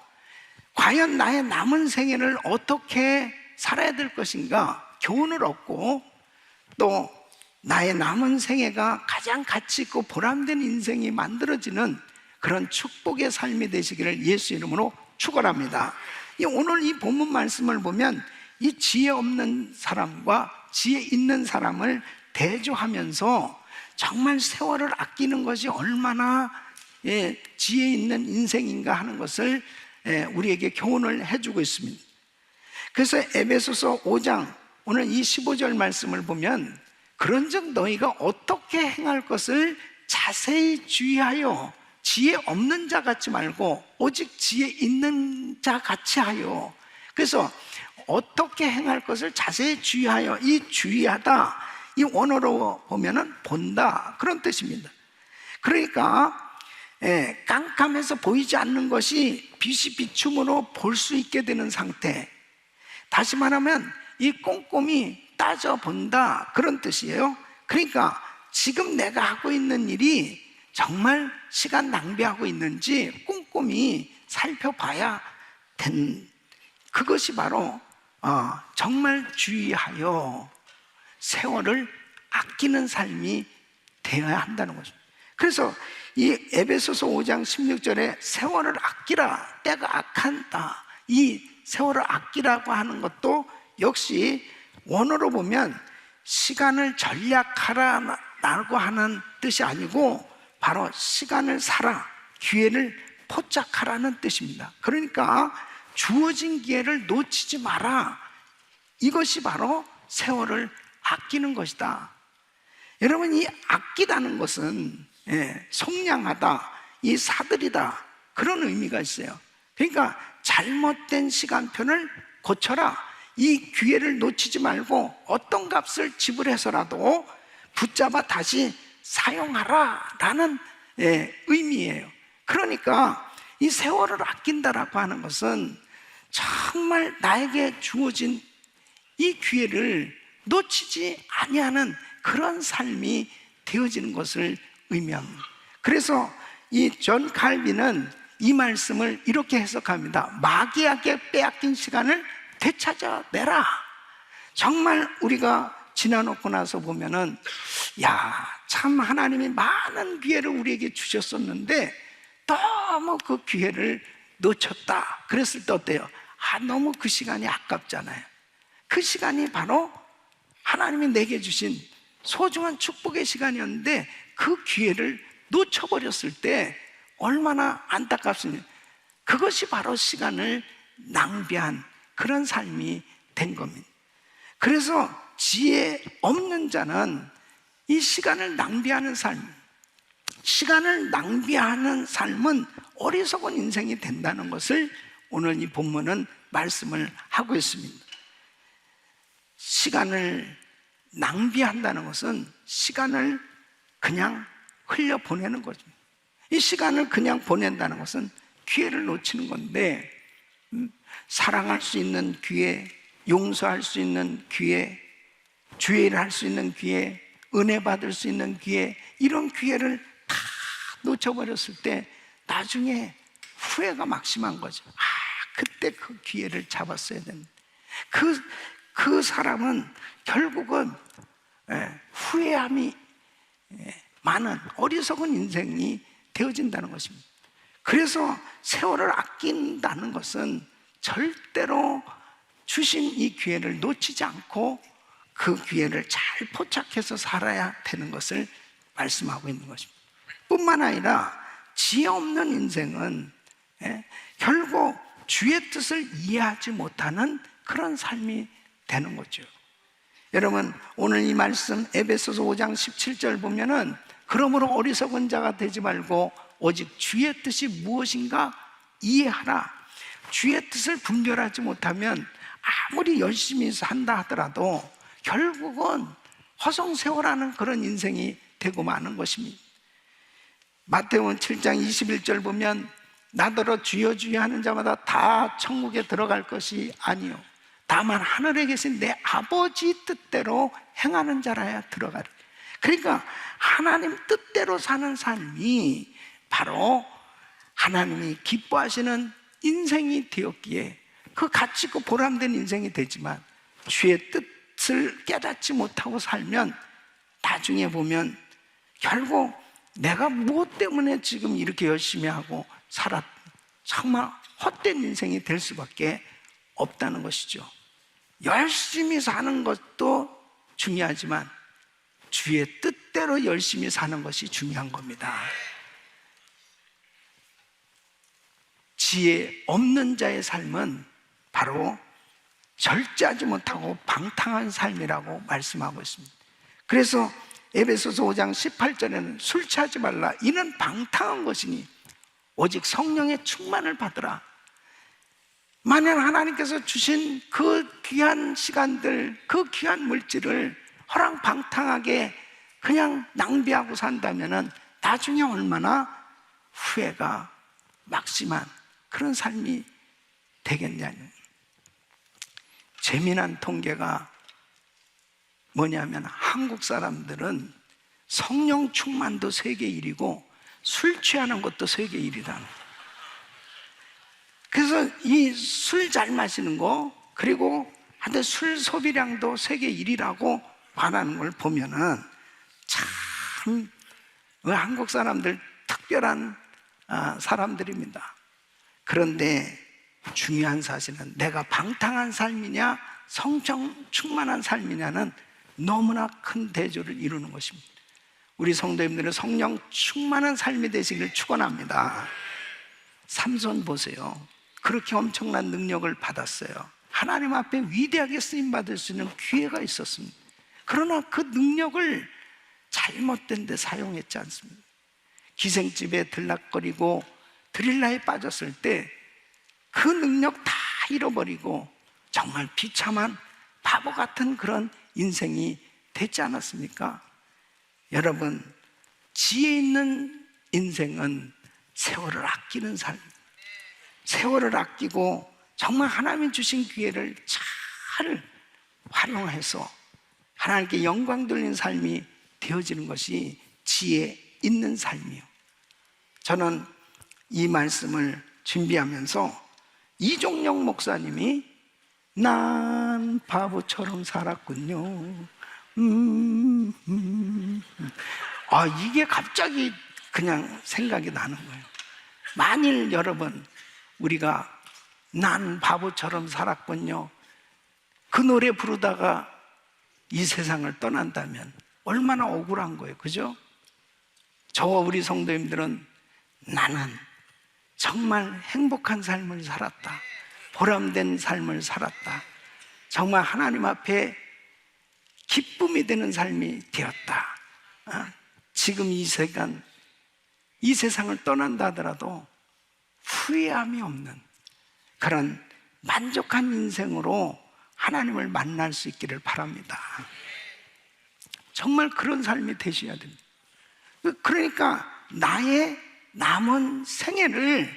과연 나의 남은 생애를 어떻게 살아야 될 것인가 교훈을 얻고, 또 나의 남은 생애가 가장 가치 있고 보람된 인생이 만들어지는 그런 축복의 삶이 되시기를 예수 이름으로 축원합니다. 오늘 이 본문 말씀을 보면 이 지혜 없는 사람과 지혜 있는 사람을 대조하면서 정말 세월을 아끼는 것이 얼마나 지혜 있는 인생인가 하는 것을 우리에게 교훈을 해주고 있습니다. 그래서 에베소서 5장 오늘 이 15절 말씀을 보면 그런즉 너희가 어떻게 행할 것을 자세히 주의하여 지혜 없는 자 같지 말고 오직 지혜 있는 자 같이 하여. 그래서 어떻게 행할 것을 자세히 주의하여, 이 주의하다 이 원어로 보면은 본다 그런 뜻입니다. 그러니까 깜깜해서 보이지 않는 것이 빛이 비춤으로 볼 수 있게 되는 상태, 다시 말하면 이 꼼꼼히 따져본다 그런 뜻이에요. 그러니까 지금 내가 하고 있는 일이 정말 시간 낭비하고 있는지 꼼꼼히 살펴봐야 된, 그것이 바로 정말 주의하여 세월을 아끼는 삶이 되어야 한다는 거죠. 그래서 이 에베소서 5장 16절에 세월을 아끼라, 때가 악한다, 이 세월을 아끼라고 하는 것도 역시 원어로 보면 시간을 전략하라라고 하는 뜻이 아니고 바로 시간을 살아, 기회를 포착하라는 뜻입니다. 그러니까 주어진 기회를 놓치지 마라, 이것이 바로 세월을 아끼는 것이다. 여러분, 이 아끼다는 것은 속량하다, 이 사들이다 그런 의미가 있어요. 그러니까 잘못된 시간표를 고쳐라, 이 기회를 놓치지 말고 어떤 값을 지불해서라도 붙잡아 다시 사용하라 라는 의미예요. 그러니까 이 세월을 아낀다라고 하는 것은 정말 나에게 주어진 이 기회를 놓치지 아니하는 그런 삶이 되어지는 것을 의미합니다. 그래서 이 존 칼빈은 이 말씀을 이렇게 해석합니다. 마귀에게 빼앗긴 시간을 되찾아내라. 정말 우리가 지나놓고 나서 보면은 참 하나님이 많은 기회를 우리에게 주셨었는데 너무 그 기회를 놓쳤다 그랬을 때 어때요? 너무 그 시간이 아깝잖아요. 그 시간이 바로 하나님이 내게 주신 소중한 축복의 시간이었는데 그 기회를 놓쳐버렸을 때 얼마나 안타깝습니까? 그것이 바로 시간을 낭비한 그런 삶이 된 겁니다. 그래서 지혜 없는 자는 이 시간을 낭비하는 삶, 시간을 낭비하는 삶은 어리석은 인생이 된다는 것을 오늘 이 본문은 말씀을 하고 있습니다. 시간을 낭비한다는 것은 시간을 그냥 흘려보내는 거죠. 이 시간을 그냥 보낸다는 것은 기회를 놓치는 건데, 사랑할 수 있는 기회, 용서할 수 있는 기회, 주의를 할 수 있는 기회, 은혜 받을 수 있는 기회, 이런 기회를 다 놓쳐버렸을 때 나중에 후회가 막심한 거죠. 그때 그 기회를 잡았어야 되는데, 그 사람은 결국은 후회함이 많은 어리석은 인생이 되어진다는 것입니다. 그래서 세월을 아낀다는 것은 절대로 주신 이 기회를 놓치지 않고 그 기회를 잘 포착해서 살아야 되는 것을 말씀하고 있는 것입니다. 뿐만 아니라 지혜 없는 인생은 결국 주의 뜻을 이해하지 못하는 그런 삶이 되는 거죠. 여러분, 오늘 이 말씀 에베소서 5장 17절 보면은 그러므로 어리석은 자가 되지 말고 오직 주의 뜻이 무엇인가 이해하라. 주의 뜻을 분별하지 못하면 아무리 열심히 산다 하더라도 결국은 허송세월하는 그런 인생이 되고 마는 것입니다. 마태복음 7장 21절 보면 나더러 주여 주여 하는 자마다 다 천국에 들어갈 것이 아니요 다만 하늘에 계신 내 아버지 뜻대로 행하는 자라야 들어가리. 그러니까 하나님 뜻대로 사는 삶이 바로 하나님이 기뻐하시는 인생이 되었기에 그 가치 있고 보람된 인생이 되지만 주의 뜻을 깨닫지 못하고 살면 나중에 보면 결국 내가 무엇 때문에 지금 이렇게 열심히 하고 살았, 정말 헛된 인생이 될 수밖에 없다는 것이죠. 열심히 사는 것도 중요하지만 주의 뜻대로 열심히 사는 것이 중요한 겁니다. 지혜 없는 자의 삶은 바로 절제하지 못하고 방탕한 삶이라고 말씀하고 있습니다. 그래서 에베소서 5장 18절에는 술 취하지 말라. 이는 방탕한 것이니 오직 성령의 충만을 받으라. 만약 하나님께서 주신 그 귀한 시간들, 그 귀한 물질을 허랑방탕하게 그냥 낭비하고 산다면 나중에 얼마나 후회가 막심한 그런 삶이 되겠냐는 재미난 통계가 뭐냐면 한국 사람들은 성령 충만도 세계 1위고 술 취하는 것도 세계 1위라는. 그래서 이 술 잘 마시는 거 그리고 하여튼 술 소비량도 세계 1위라고 말하는 걸 보면은 참 한국 사람들 특별한 사람들입니다. 그런데 중요한 사실은 내가 방탕한 삶이냐 성령 충만한 삶이냐는 너무나 큰 대조를 이루는 것입니다. 우리 성도님들은 성령 충만한 삶이 되시기를 축원합니다. 삼손 보세요. 그렇게 엄청난 능력을 받았어요. 하나님 앞에 위대하게 쓰임받을 수 있는 기회가 있었습니다. 그러나 그 능력을 잘못된 데 사용했지 않습니다. 기생집에 들락거리고 드릴라에 빠졌을 때 그 능력 다 잃어버리고 정말 비참한 바보 같은 그런 인생이 됐지 않았습니까? 여러분, 지혜 있는 인생은 세월을 아끼는 삶, 세월을 아끼고 정말 하나님 주신 기회를 잘 활용해서 하나님께 영광 돌리는 삶이 되어지는 것이 지혜 있는 삶이요. 저는 이 말씀을 준비하면서 이종영 목사님이 난 바보처럼 살았군요. 이게 갑자기 그냥 생각이 나는 거예요. 만일 여러분 우리가 난 바보처럼 살았군요 그 노래 부르다가 이 세상을 떠난다면 얼마나 억울한 거예요. 그죠? 저와 우리 성도님들은 나는 정말 행복한 삶을 살았다, 보람된 삶을 살았다, 정말 하나님 앞에 기쁨이 되는 삶이 되었다. 지금 이 시간 이 세상을 떠난다 하더라도 후회함이 없는 그런 만족한 인생으로 하나님을 만날 수 있기를 바랍니다. 정말 그런 삶이 되셔야 됩니다. 그러니까 나의 남은 생애를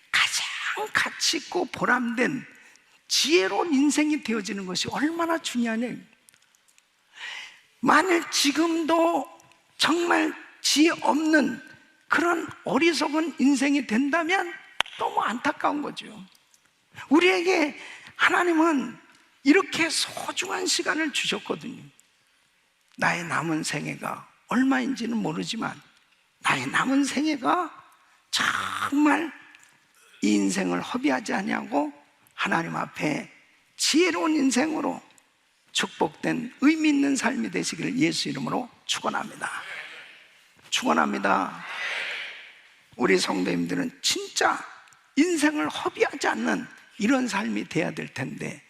가장 가치 있고 보람된 지혜로운 인생이 되어지는 것이 얼마나 중요하냐. 만일 지금도 정말 지혜 없는 그런 어리석은 인생이 된다면 너무 안타까운 거죠. 우리에게 하나님은 이렇게 소중한 시간을 주셨거든요. 나의 남은 생애가 얼마인지는 모르지만 나의 남은 생애가 정말 이 인생을 허비하지 아니하고 하나님 앞에 지혜로운 인생으로 축복된 의미 있는 삶이 되시기를 예수 이름으로 축원합니다. 축원합니다. 우리 성도님들은 진짜 인생을 허비하지 않는 이런 삶이 돼야 될 텐데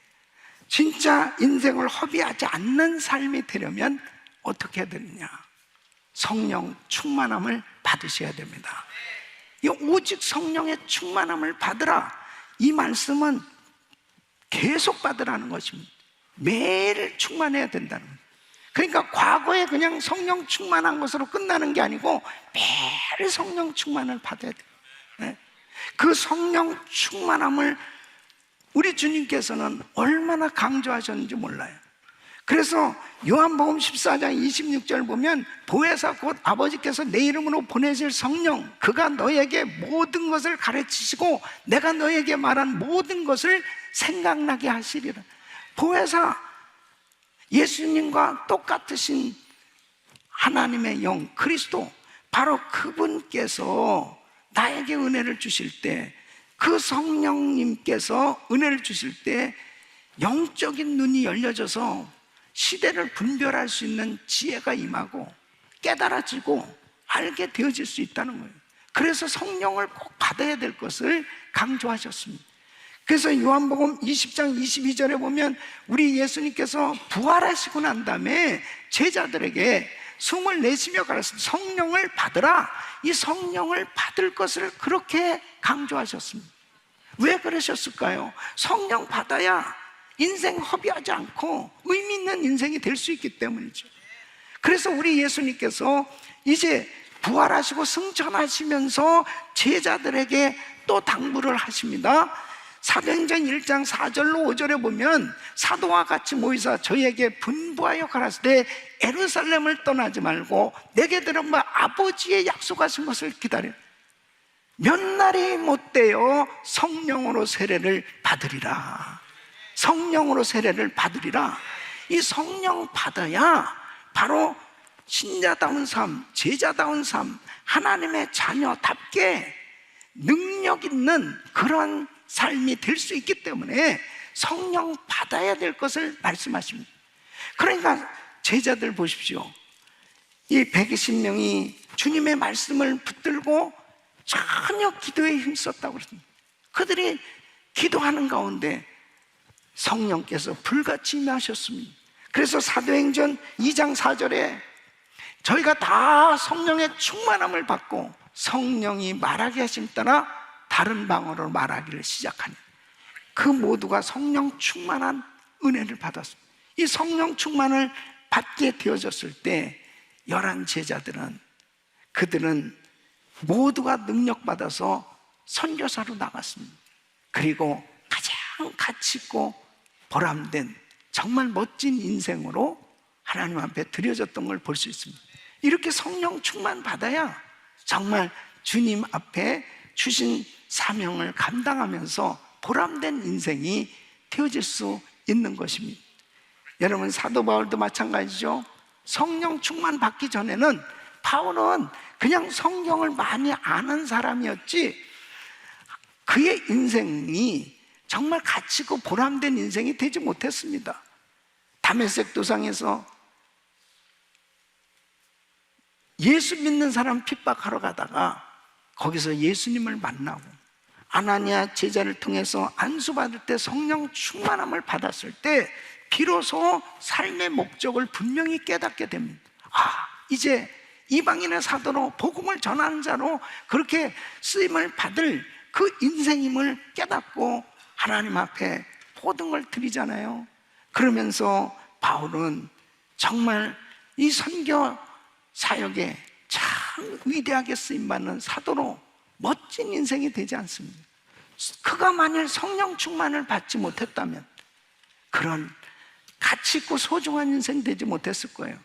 진짜 인생을 허비하지 않는 삶이 되려면 어떻게 해야 되느냐? 성령 충만함을 받으셔야 됩니다. 이 오직 성령의 충만함을 받으라, 이 말씀은 계속 받으라는 것입니다. 매일 충만해야 된다는 거예요. 그러니까 과거에 그냥 성령 충만한 것으로 끝나는 게 아니고 매일 성령 충만을 받아야 돼요. 네? 그 성령 충만함을 우리 주님께서는 얼마나 강조하셨는지 몰라요. 그래서 요한복음 14장 26절 보면 보혜사 곧 아버지께서 내 이름으로 보내실 성령, 그가 너에게 모든 것을 가르치시고 내가 너에게 말한 모든 것을 생각나게 하시리라. 보혜사, 예수님과 똑같으신 하나님의 영 그리스도, 바로 그분께서 나에게 은혜를 주실 때, 그 성령님께서 은혜를 주실 때 영적인 눈이 열려져서 시대를 분별할 수 있는 지혜가 임하고 깨달아지고 알게 되어질 수 있다는 거예요. 그래서 성령을 꼭 받아야 될 것을 강조하셨습니다. 그래서 요한복음 20장 22절에 보면 우리 예수님께서 부활하시고 난 다음에 제자들에게 숨을 내쉬며 가르쳤습니다. 성령을 받으라. 이 성령을 받을 것을 그렇게 강조하셨습니다. 왜 그러셨을까요? 성령 받아야 인생 허비하지 않고 의미 있는 인생이 될 수 있기 때문이죠. 그래서 우리 예수님께서 이제 부활하시고 승천하시면서 제자들에게 또 당부를 하십니다. 사도행전 1장 4절로 5절에 보면 사도와 같이 모이사 저희에게 분부하여 가라사대 예루살렘을 떠나지 말고 내게 들은 바 아버지의 약속하신 것을 기다려 몇 날이 못되어 성령으로 세례를 받으리라. 성령으로 세례를 받으리라. 이 성령 받아야 바로 신자다운 삶, 제자다운 삶, 하나님의 자녀답게 능력 있는 그런 삶이 될 수 있기 때문에 성령 받아야 될 것을 말씀하십니다. 그러니까 제자들 보십시오. 이 120명이 주님의 말씀을 붙들고 전혀 기도에 힘썼다고 그랬습니다. 그들이 기도하는 가운데 성령께서 불같이 임하셨습니다. 그래서 사도행전 2장 4절에 저희가 다 성령의 충만함을 받고 성령이 말하게 하심 따라 다른 방언으로 말하기를 시작하니 그 모두가 성령 충만한 은혜를 받았습니다. 이 성령 충만을 받게 되어졌을 때 11 제자들은 그들은 모두가 능력받아서 선교사로 나갔습니다. 그리고 가장 가치 있고 보람된 정말 멋진 인생으로 하나님 앞에 드려졌던 걸 볼 수 있습니다. 이렇게 성령 충만 받아야 정말 주님 앞에 주신 사명을 감당하면서 보람된 인생이 되어질 수 있는 것입니다. 여러분, 사도 바울도 마찬가지죠. 성령 충만 받기 전에는 바울은 그냥 성경을 많이 아는 사람이었지 그의 인생이 정말 가치고 보람된 인생이 되지 못했습니다. 다메섹 도상에서 예수 믿는 사람 핍박하러 가다가 거기서 예수님을 만나고 아나니아 제자를 통해서 안수받을 때 성령 충만함을 받았을 때 비로소 삶의 목적을 분명히 깨닫게 됩니다. 이제 이방인의 사도로 복음을 전하는 자로 그렇게 쓰임을 받을 그 인생임을 깨닫고 하나님 앞에 모든 걸 드리잖아요. 그러면서 바울은 정말 이 선교 사역에 참 위대하게 쓰임받는 사도로 멋진 인생이 되지 않습니다. 그가 만일 성령 충만을 받지 못했다면 그런 가치 있고 소중한 인생 되지 못했을 거예요.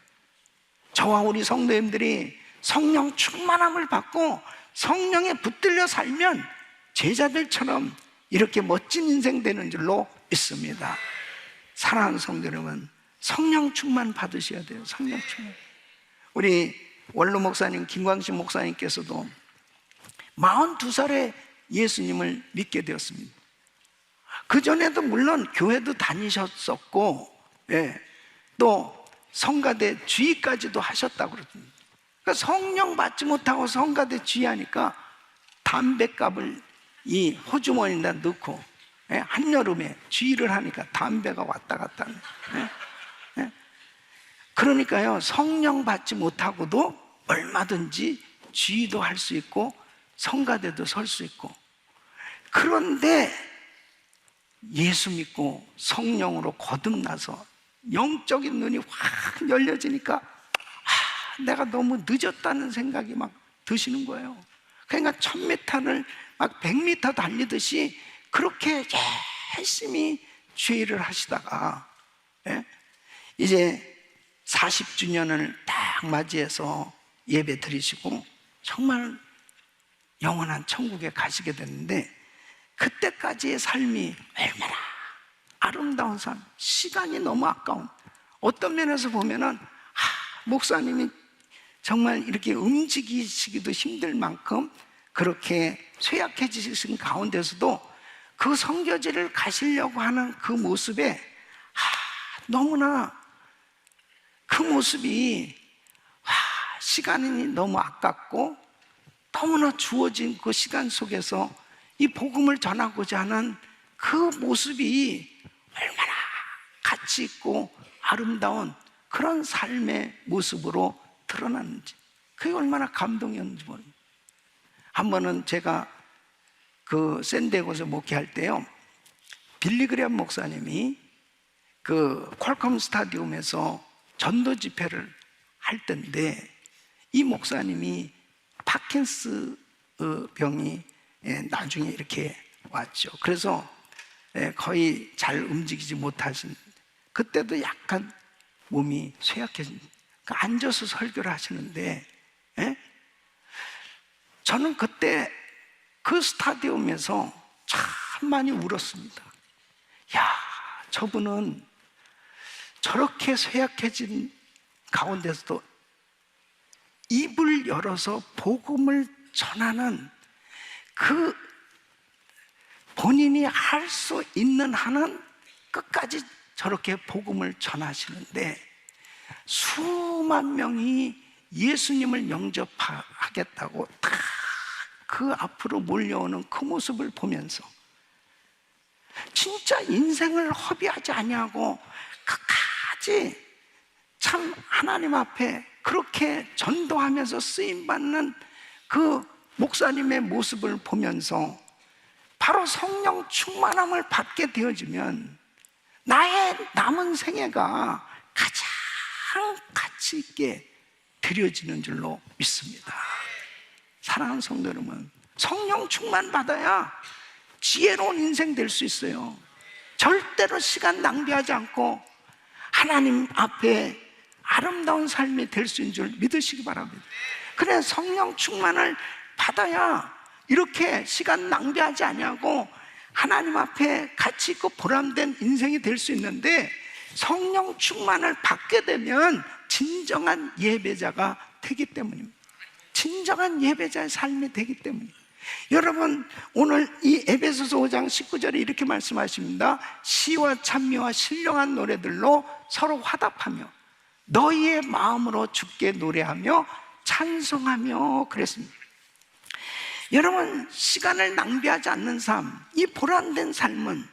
저와 우리 성도님들이 성령 충만함을 받고 성령에 붙들려 살면 제자들처럼 이렇게 멋진 인생 되는 줄로 믿습니다. 사랑하는 성도 여러분, 성령 충만 받으셔야 돼요. 성령 충만. 우리 원로 목사님 김광식 목사님께서도 42살에 예수님을 믿게 되었습니다. 그전에도 물론 교회도 다니셨었고 또 성가대 주의까지도 하셨다고 그러더니 그러니까 성령 받지 못하고 성가대 주의하니까 담뱃갑을 이 호주머니에다 넣고 한여름에 주의를 하니까 담배가 왔다 갔다 하는. 그러니까요, 성령 받지 못하고도 얼마든지 지휘도 할 수 있고 성가대도 설 수 있고, 그런데 예수 믿고 성령으로 거듭나서 영적인 눈이 확 열려지니까 내가 너무 늦었다는 생각이 막 드시는 거예요. 그러니까 1000m를 막 100m 달리듯이 그렇게 열심히 주의를 하시다가, 예? 이제 40주년을 딱 맞이해서 예배 드리시고 정말 영원한 천국에 가시게 됐는데, 그때까지의 삶이 얼마나 아름다운 삶, 시간이 너무 아까운, 어떤 면에서 보면은 목사님이 정말 이렇게 움직이시기도 힘들 만큼 그렇게 쇠약해지신 가운데서도 그 선교지를 가시려고 하는 그 모습에 너무나 그 모습이 시간이 너무 아깝고, 너무나 주어진 그 시간 속에서 이 복음을 전하고자 하는 그 모습이 얼마나 가치 있고 아름다운 그런 삶의 모습으로 드러났는지, 그게 얼마나 감동이었는지 모릅니다. 한 번은 제가 그 샌디에고에서 목회할 때요, 빌리그레엄 목사님이 그 퀄컴 스타디움에서 전도 집회를 할 때인데, 이 목사님이 파킨스 병이 나중에 이렇게 왔죠. 그래서 거의 잘 움직이지 못하신, 그때도 약간 몸이 쇠약해진, 앉아서 설교를 하시는데, 저는 그때 그 스타디움에서 참 많이 울었습니다. 야, 저분은 저렇게 쇠약해진 가운데서도 입을 열어서 복음을 전하는 그 본인이 할 수 있는 한은 끝까지 저렇게 복음을 전하시는데, 수만 명이 예수님을 영접하겠다고 다 그 앞으로 몰려오는 그 모습을 보면서 진짜 인생을 허비하지 아니하고 끝까지 참 하나님 앞에 그렇게 전도하면서 쓰임받는 그 목사님의 모습을 보면서, 바로 성령 충만함을 받게 되어지면 나의 남은 생애가 가장 가치 있게 드려지는 줄로 믿습니다. 사랑하는 성도 여러분, 성령 충만 받아야 지혜로운 인생 될 수 있어요. 절대로 시간 낭비하지 않고 하나님 앞에 아름다운 삶이 될 수 있는 줄 믿으시기 바랍니다. 그래, 성령 충만을 받아야 이렇게 시간 낭비하지 아니하고 하나님 앞에 가치 있고 보람된 인생이 될 수 있는데, 성령 충만을 받게 되면 진정한 예배자가 되기 때문입니다. 진정한 예배자의 삶이 되기 때문입니다. 여러분, 오늘 이 에베소서 5장 19절에 이렇게 말씀하십니다. 시와 찬미와 신령한 노래들로 서로 화답하며 너희의 마음으로 주께 노래하며 찬송하며 그랬습니다. 여러분, 시간을 낭비하지 않는 삶, 이 보람된 삶은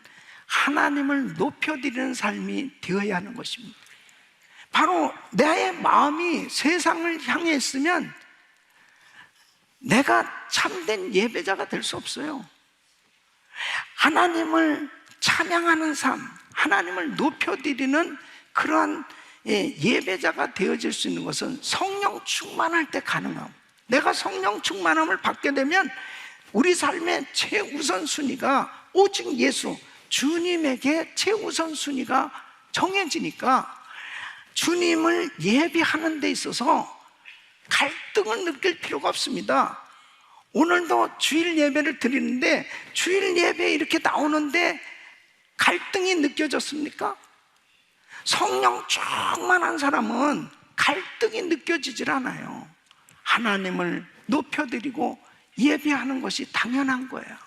하나님을 높여드리는 삶이 되어야 하는 것입니다. 바로 나의 마음이 세상을 향해 있으면 내가 참된 예배자가 될 수 없어요. 하나님을 찬양하는 삶, 하나님을 높여드리는 그러한 예배자가 되어질 수 있는 것은 성령 충만할 때 가능함. 내가 성령 충만함을 받게 되면 우리 삶의 최우선 순위가 오직 예수, 주님에게 최우선 순위가 정해지니까 주님을 예배하는 데 있어서 갈등을 느낄 필요가 없습니다. 오늘도 주일 예배를 드리는데 주일 예배에 이렇게 나오는데 갈등이 느껴졌습니까? 성령 충만한 사람은 갈등이 느껴지질 않아요. 하나님을 높여드리고 예배하는 것이 당연한 거예요.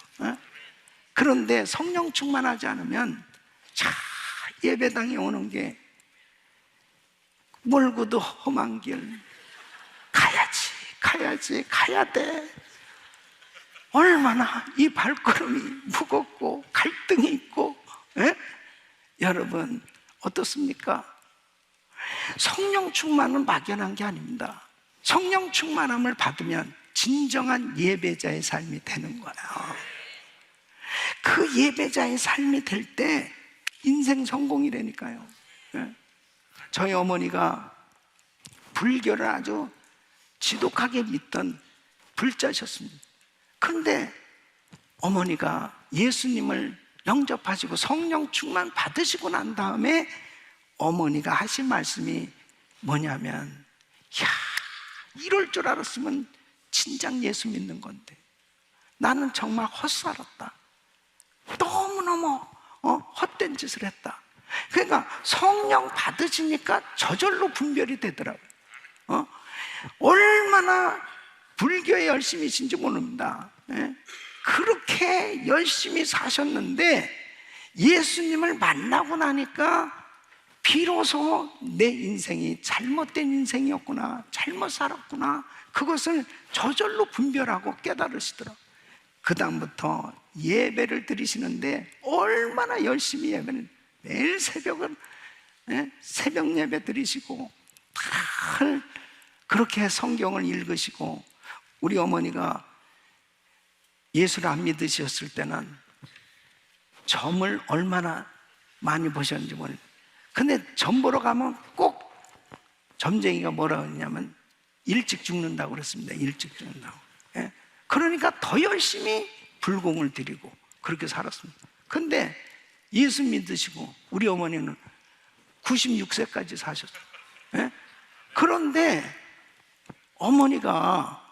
그런데 성령 충만하지 않으면 예배당에 오는 게 멀고도 험한 길, 가야 돼. 얼마나 이 발걸음이 무겁고 갈등이 있고, 여러분 어떻습니까? 성령 충만은 막연한 게 아닙니다. 성령 충만함을 받으면 진정한 예배자의 삶이 되는 거예요. 그 예배자의 삶이 될 때 인생 성공이라니까요. 예. 저희 어머니가 불교를 아주 지독하게 믿던 불자셨습니다. 그런데 어머니가 예수님을 영접하시고 성령 충만 받으시고 난 다음에 어머니가 하신 말씀이 뭐냐면, 야, 이럴 줄 알았으면 진작 예수 믿는 건데 나는 정말 헛살았다. 너무너무 헛된 짓을 했다. 그러니까 성령 받으시니까 저절로 분별이 되더라고요. 얼마나 불교에 열심히신지 모릅니다. 예? 그렇게 열심히 사셨는데 예수님을 만나고 나니까 비로소 내 인생이 잘못된 인생이었구나, 잘못 살았구나, 그것을 저절로 분별하고 깨달으시더라고요. 그 다음부터 예배를 드리시는데 얼마나 열심히 예배를, 매일 새벽은 새벽 예배 드리시고 늘 그렇게 성경을 읽으시고, 우리 어머니가 예수를 안 믿으셨을 때는 점을 얼마나 많이 보셨는지 모르겠어요. 근데 점 보러 가면 꼭 점쟁이가 뭐라 그러냐면 일찍 죽는다고 그랬습니다. 일찍 죽는다고. 예? 그러니까 더 열심히 불공을 드리고 그렇게 살았습니다. 근데 예수 믿으시고 우리 어머니는 96세까지 사셨어요. 예? 그런데 어머니가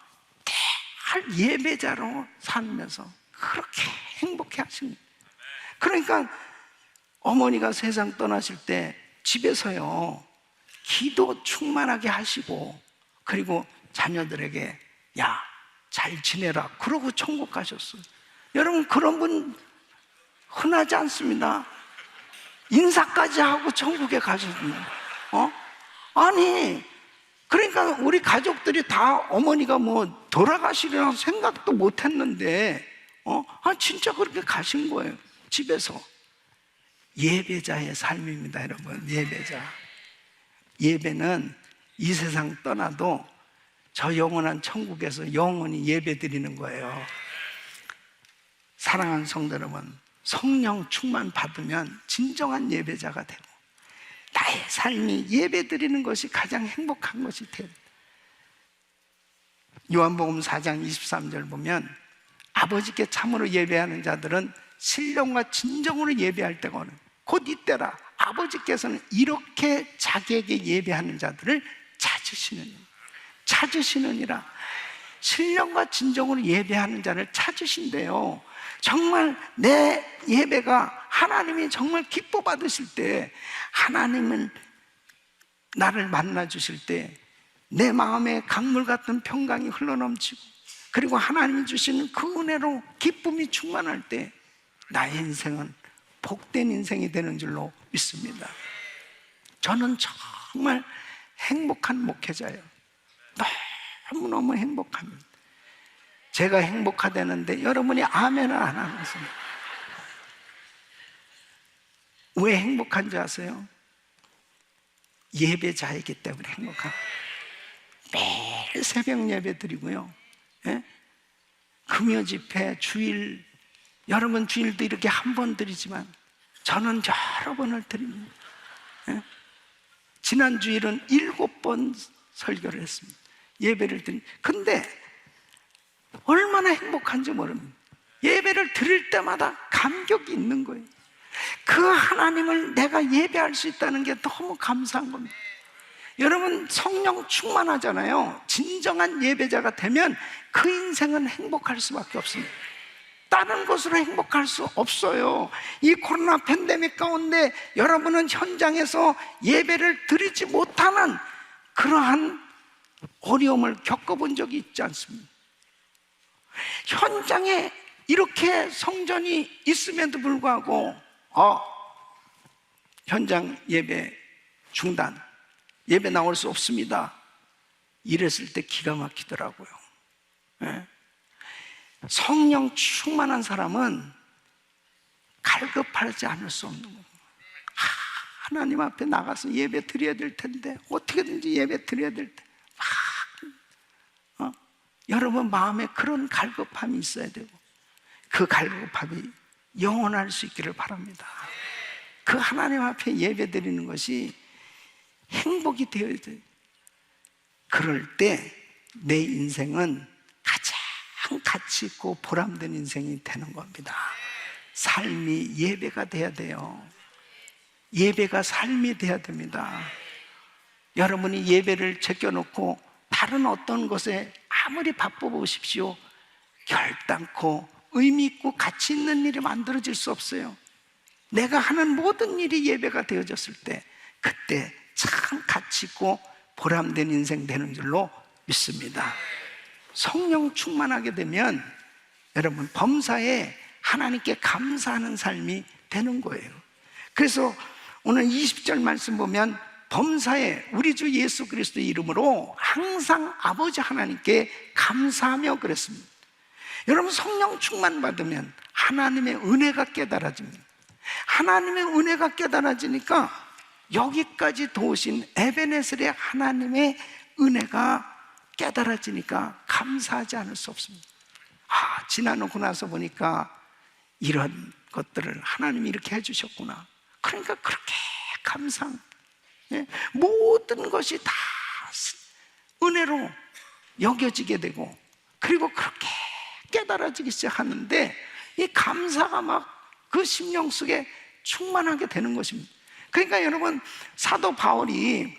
늘 예배자로 살면서 그렇게 행복해 하십니다. 그러니까 어머니가 세상 떠나실 때 집에서요 기도 충만하게 하시고, 그리고 자녀들에게 야, 잘 지내라 그러고 천국 가셨어요. 여러분, 그런 분 흔하지 않습니다. 인사까지 하고 천국에 가셨습니다. 아니, 그러니까 우리 가족들이 다 어머니가 뭐 돌아가시리라고 생각도 못 했는데 진짜 그렇게 가신 거예요. 집에서. 예배자의 삶입니다, 여러분. 예배자. 예배는 이 세상 떠나도 저 영원한 천국에서 영원히 예배 드리는 거예요. 사랑하는 성도 여러분, 성령 충만 받으면 진정한 예배자가 되고 나의 삶이 예배 드리는 것이 가장 행복한 것이 돼요. 요한복음 4장 23절 보면 아버지께 참으로 예배하는 자들은 신령과 진정으로 예배할 때가 오는, 곧 이때라. 아버지께서는 이렇게 자기에게 예배하는 자들을 찾으시느니라. 신령과 진정으로 예배하는 자를 찾으신대요. 정말 내 예배가 하나님이 정말 기뻐 받으실 때, 하나님은 나를 만나 주실 때 내 마음에 강물 같은 평강이 흘러넘치고, 그리고 하나님이 주시는 그 은혜로 기쁨이 충만할 때 나의 인생은 복된 인생이 되는 줄로 믿습니다. 저는 정말 행복한 목회자예요. 너무너무 행복합니다. 제가 행복하다는데 여러분이 아멘을 안 하고 있습니다. 왜 행복한지 아세요? 예배자이기 때문에 행복합니다. 매일 새벽 예배 드리고요. 예? 금요 집회, 주일, 여러분 주일도 이렇게 한 번 드리지만 저는 여러 번을 드립니다. 예? 지난 주일은 7번 설교를 했습니다. 예배를 드립니다. 근데 얼마나 행복한지 모릅니다. 예배를 드릴 때마다 감격이 있는 거예요. 그 하나님을 내가 예배할 수 있다는 게 너무 감사한 겁니다. 여러분, 성령 충만하잖아요. 진정한 예배자가 되면 그 인생은 행복할 수밖에 없습니다. 다른 것으로 행복할 수 없어요. 이 코로나 팬데믹 가운데 여러분은 현장에서 예배를 드리지 못하는 그러한 어려움을 겪어본 적이 있지 않습니까? 현장에 이렇게 성전이 있음에도 불구하고 현장 예배 중단, 예배 나올 수 없습니다, 이랬을 때 기가 막히더라고요. 예? 성령 충만한 사람은 갈급하지 않을 수 없는 거예요. 하나님 앞에 나가서 예배 드려야 될 텐데, 어떻게든지 예배 드려야 될 텐데, 여러분 마음에 그런 갈급함이 있어야 되고 그 갈급함이 영원할 수 있기를 바랍니다. 그 하나님 앞에 예배 드리는 것이 행복이 되어야 돼요. 그럴 때 내 인생은 가장 가치 있고 보람된 인생이 되는 겁니다. 삶이 예배가 돼야 돼요. 예배가 삶이 돼야 됩니다. 여러분이 예배를 제껴놓고 다른 어떤 것에 아무리 바빠 보십시오, 결단코 의미 있고 가치 있는 일이 만들어질 수 없어요. 내가 하는 모든 일이 예배가 되어졌을 때 그때 참 가치 있고 보람된 인생 되는 줄로 믿습니다. 성령 충만하게 되면 여러분 범사에 하나님께 감사하는 삶이 되는 거예요. 그래서 오늘 20절 말씀 보면 범사에 우리 주 예수 그리스도의 이름으로 항상 아버지 하나님께 감사하며 그랬습니다. 여러분 성령 충만 받으면 하나님의 은혜가 깨달아집니다. 하나님의 은혜가 깨달아지니까 여기까지 도우신 에베네셀의 하나님의 은혜가 깨달아지니까 감사하지 않을 수 없습니다. 지나놓고 나서 보니까 이런 것들을 하나님이 이렇게 해주셨구나. 그러니까 그렇게 감사합니다. 모든 것이 다 은혜로 여겨지게 되고 그리고 그렇게 깨달아지기 시작하는데 이 감사가 막 그 심령 속에 충만하게 되는 것입니다. 그러니까 여러분 사도 바울이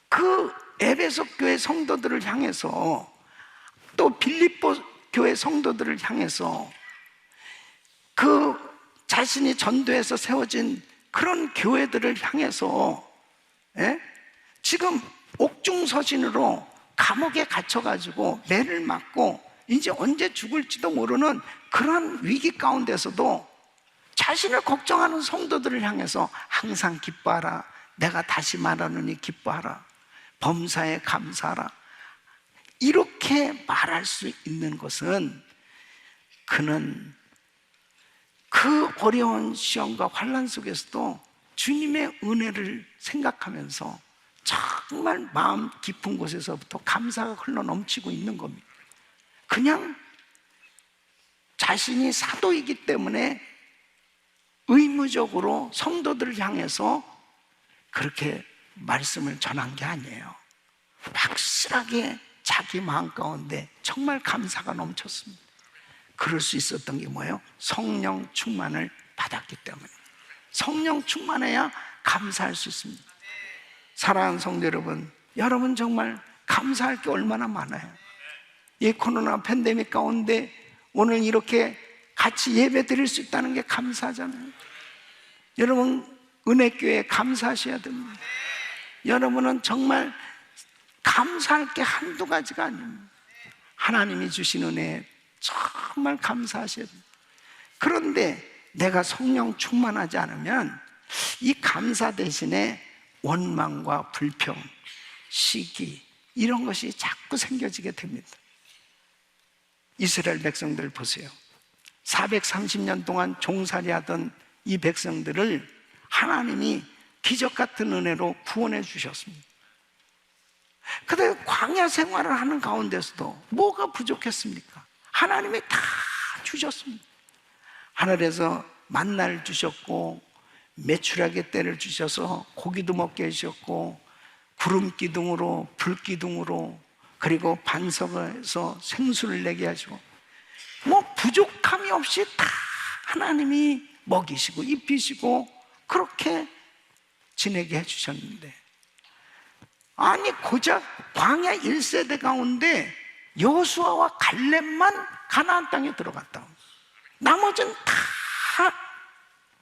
그 에베소 교회 성도들을 향해서 또 빌립보 교회 성도들을 향해서 그 자신이 전도해서 세워진 그런 교회들을 향해서 지금 옥중서신으로 감옥에 갇혀가지고 매를 맞고 이제 언제 죽을지도 모르는 그런 위기 가운데서도 자신을 걱정하는 성도들을 향해서 항상 기뻐하라, 내가 다시 말하노니 기뻐하라, 범사에 감사하라, 이렇게 말할 수 있는 것은 그는 그 어려운 시험과 환난 속에서도 주님의 은혜를 생각하면서 정말 마음 깊은 곳에서부터 감사가 흘러 넘치고 있는 겁니다. 그냥 자신이 사도이기 때문에 의무적으로 성도들을 향해서 그렇게 말씀을 전한 게 아니에요. 확실하게 자기 마음 가운데 정말 감사가 넘쳤습니다. 그럴 수 있었던 게 뭐예요? 성령 충만을 받았기 때문에. 성령 충만해야 감사할 수 있습니다. 사랑하는 성도 여러분, 여러분 정말 감사할 게 얼마나 많아요. 이 코로나 팬데믹 가운데 오늘 이렇게 같이 예배 드릴 수 있다는 게 감사하잖아요. 여러분 은혜교회 감사하셔야 됩니다. 여러분은 정말 감사할 게 한두 가지가 아닙니다. 하나님이 주신 은혜에 정말 감사하셔야 됩니다. 그런데 내가 성령 충만하지 않으면 이 감사 대신에 원망과 불평, 시기 이런 것이 자꾸 생겨지게 됩니다. 이스라엘 백성들 보세요. 430년 동안 종살이하던 이 백성들을 하나님이 기적 같은 은혜로 구원해 주셨습니다. 그런데 광야 생활을 하는 가운데서도 뭐가 부족했습니까? 하나님이 다 주셨습니다. 하늘에서 만나를 주셨고 메추라기 떼를 주셔서 고기도 먹게 해주셨고 구름 기둥으로 불 기둥으로 그리고 반석에서 생수를 내게 하시고 뭐 부족함이 없이 다 하나님이 먹이시고 입히시고 그렇게 지내게 해주셨는데 아니 고작 광야 1세대 가운데 여호수아와 갈렙만 가나안 땅에 들어갔다. 나머지는 다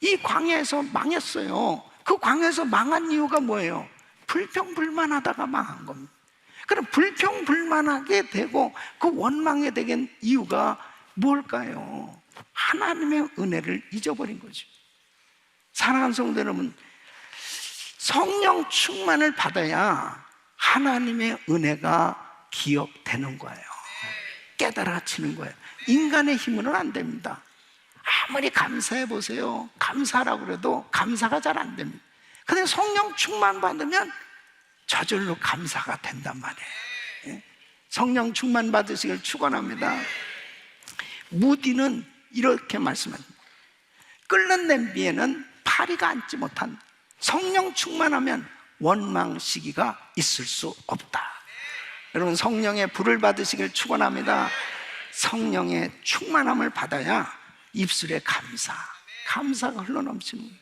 이 광야에서 망했어요. 그 광야에서 망한 이유가 뭐예요? 불평불만하다가 망한 겁니다. 그럼 불평불만하게 되고 그 원망에 되는 이유가 뭘까요? 하나님의 은혜를 잊어버린 거죠. 사랑하는 성도 여러분, 성령 충만을 받아야 하나님의 은혜가 기억되는 거예요. 깨달아지는 거예요. 인간의 힘으로는 안 됩니다. 아무리 감사해 보세요. 감사라고 그래도 감사가 잘 안 됩니다. 근데 성령 충만 받으면 저절로 감사가 된단 말이에요. 성령 충만 받으시길 축원합니다. 무디는 이렇게 말씀합니다. 끓는 냄비에는 파리가 앉지 못한, 성령 충만하면 원망 시기가 있을 수 없다. 여러분, 성령의 불을 받으시길 축원합니다. 성령의 충만함을 받아야 입술에 감사가 흘러넘치는 거예요.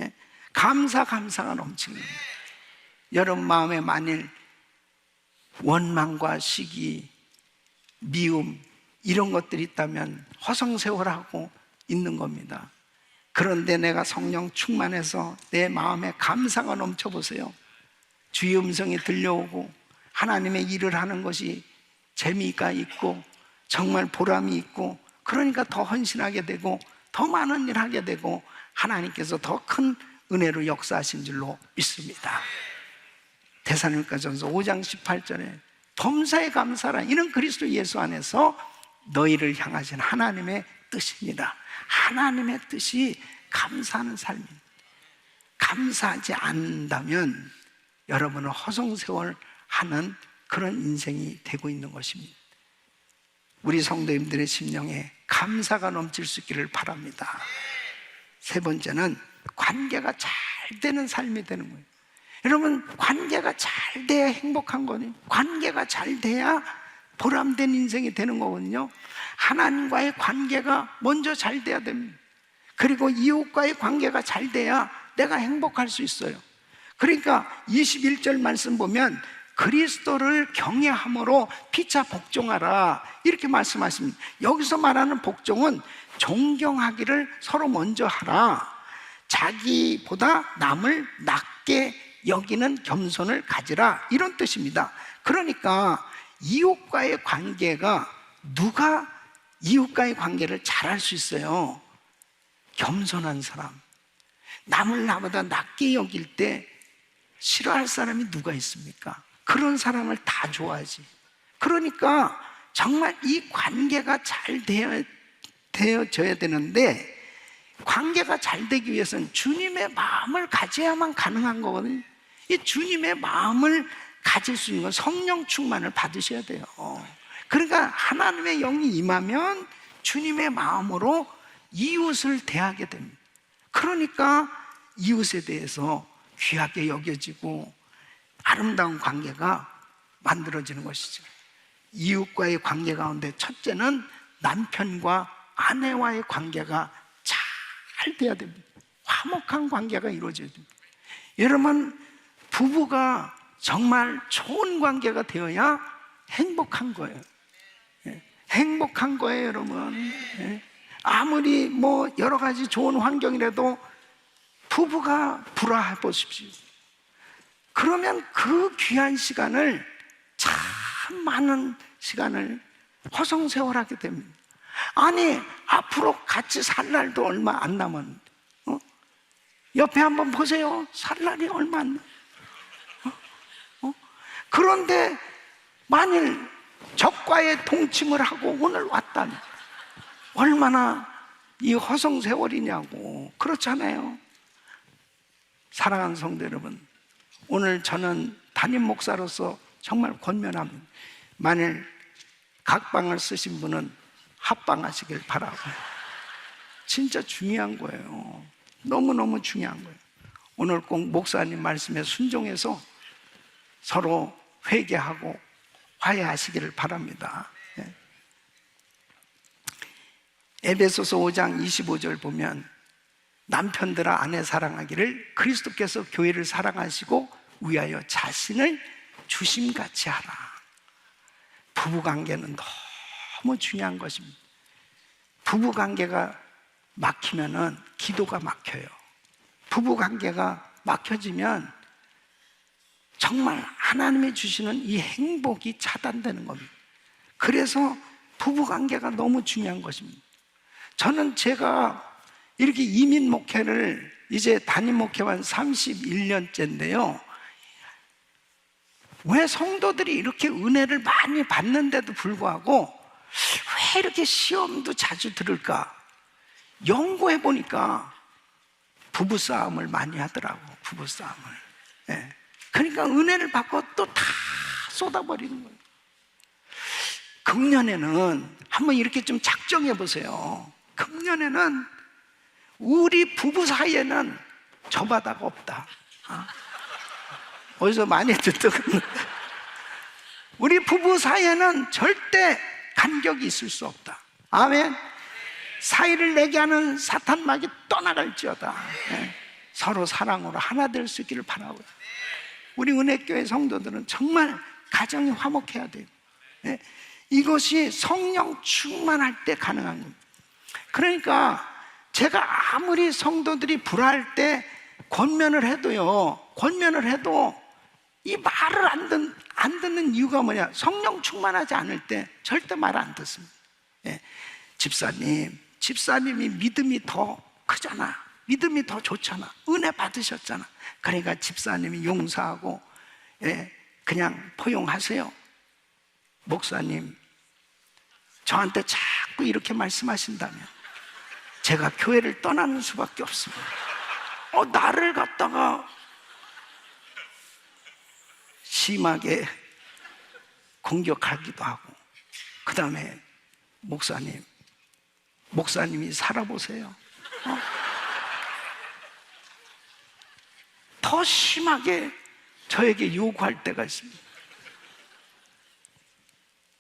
예? 감사가 넘치는 거예요. 여러분 마음에 만일 원망과 시기, 미움 이런 것들이 있다면 허송세월하고 있는 겁니다. 그런데 내가 성령 충만해서 내 마음에 감사가 넘쳐보세요. 주의 음성이 들려오고 하나님의 일을 하는 것이 재미가 있고 정말 보람이 있고, 그러니까 더 헌신하게 되고 더 많은 일 하게 되고 하나님께서 더 큰 은혜로 역사하신 줄로 믿습니다. 데살로니가전서 5장 18절에 범사에 감사라, 이는 그리스도 예수 안에서 너희를 향하신 하나님의 뜻입니다. 하나님의 뜻이 감사하는 삶입니다. 감사하지 않는다면 여러분은 허송세월 하는 그런 인생이 되고 있는 것입니다. 우리 성도님들의 심령에 감사가 넘칠 수 있기를 바랍니다. 세 번째는 관계가 잘 되는 삶이 되는 거예요. 여러분, 관계가 잘 돼야 행복한 거니, 관계가 잘 돼야 보람된 인생이 되는 거거든요. 하나님과의 관계가 먼저 잘 돼야 됩니다. 그리고 이웃과의 관계가 잘 돼야 내가 행복할 수 있어요. 그러니까 21절 말씀 보면 그리스도를 경외함으로 피차 복종하라, 이렇게 말씀하십니다. 여기서 말하는 복종은 존경하기를 서로 먼저 하라, 자기보다 남을 낮게 여기는 겸손을 가지라, 이런 뜻입니다. 그러니까 이웃과의 관계가, 누가 이웃과의 관계를 잘할 수 있어요? 겸손한 사람. 남을 나보다 낮게 여길 때 싫어할 사람이 누가 있습니까? 그런 사람을 다 좋아하지. 그러니까 정말 이 관계가 잘 되어져야 되는데, 관계가 잘 되기 위해서는 주님의 마음을 가져야만 가능한 거거든요. 이 주님의 마음을 가질 수 있는 건 성령 충만을 받으셔야 돼요. 그러니까 하나님의 영이 임하면 주님의 마음으로 이웃을 대하게 됩니다. 그러니까 이웃에 대해서 귀하게 여겨지고 아름다운 관계가 만들어지는 것이죠. 이웃과의 관계 가운데 첫째는 남편과 아내와의 관계가 잘 돼야 됩니다. 화목한 관계가 이루어져야 됩니다. 여러분, 부부가 정말 좋은 관계가 되어야 행복한 거예요. 행복한 거예요, 여러분. 아무리 뭐 여러 가지 좋은 환경이라도 부부가 불화해 보십시오. 그러면 그 귀한 시간을, 참 많은 시간을 허송세월하게 됩니다. 아니, 앞으로 같이 살 날도 얼마 안 남았는데, 옆에 한번 보세요. 살 날이 얼마 안 남았는데, 그런데 만일 적과의 동침을 하고 오늘 왔다면 얼마나 이 허송세월이냐고. 그렇잖아요. 사랑하는 성도 여러분, 오늘 저는 담임 목사로서 정말 권면합니다. 만일 각방을 쓰신 분은 합방하시길 바라고요. 진짜 중요한 거예요. 너무너무 중요한 거예요. 오늘 꼭 목사님 말씀에 순종해서 서로 회개하고 화해하시기를 바랍니다. 에베소서 5장 25절 보면 남편들아 아내 사랑하기를 그리스도께서 교회를 사랑하시고 위하여 자신을 주심같이 하라. 부부관계는 너무 중요한 것입니다. 부부관계가 막히면은 기도가 막혀요. 부부관계가 막혀지면 정말 하나님이 주시는 이 행복이 차단되는 겁니다. 그래서 부부관계가 너무 중요한 것입니다. 저는 제가 이렇게 이민 목회를 이제 담임 목회한 31년째인데요. 왜 성도들이 이렇게 은혜를 많이 받는데도 불구하고 왜 이렇게 시험도 자주 들을까? 연구해 보니까 부부싸움을 많이 하더라고. 부부싸움을. 그러니까 은혜를 받고 또 다 쏟아버리는 거예요. 금년에는 한번 이렇게 좀 작정해 보세요. 금년에는 우리 부부 사이에는 저 바다가 없다. 어디서 많이 듣던 우리 부부 사이에는 절대 간격이 있을 수 없다. 아멘. 사이를 내게 하는 사탄막이 떠나갈지어다. 서로 사랑으로 하나 될 수 있기를 바라고요. 우리 은혜교회 성도들은 정말 가정이 화목해야 돼요. 이것이 성령 충만할 때 가능한 겁니다. 그러니까 제가 아무리 성도들이 불화할 때 권면을 해도 이 말을 안 듣는 이유가 뭐냐? 성령 충만하지 않을 때 절대 말 안 듣습니다. 집사님이 믿음이 더 크잖아. 믿음이 더 좋잖아. 은혜 받으셨잖아. 그러니까 집사님이 용서하고 그냥 포용하세요. 목사님, 저한테 자꾸 이렇게 말씀하신다면 제가 교회를 떠나는 수밖에 없습니다. 나를 갖다가 심하게 공격하기도 하고, 그 다음에 목사님이 살아보세요. 더 심하게 저에게 요구할 때가 있습니다.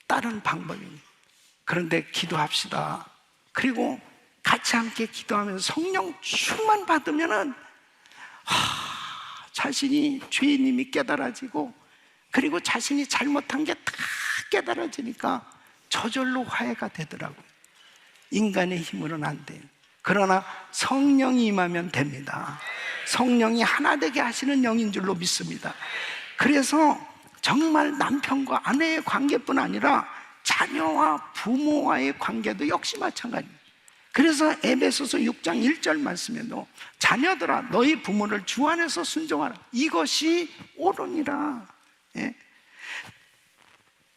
다른 방법입니다. 그런데 기도합시다. 그리고 같이 함께 기도하면서 성령 충만 받으면은 자신이 죄인임이 깨달아지고, 그리고 자신이 잘못한 게 다 깨달아지니까 저절로 화해가 되더라고요. 인간의 힘으로는 안 돼요. 그러나 성령이 임하면 됩니다. 성령이 하나 되게 하시는 영인 줄로 믿습니다. 그래서 정말 남편과 아내의 관계뿐 아니라 자녀와 부모와의 관계도 역시 마찬가지입니다. 그래서 에베소서 6장 1절 말씀에도 자녀들아 너희 부모를 주 안에서 순종하라. 이것이 옳으니라.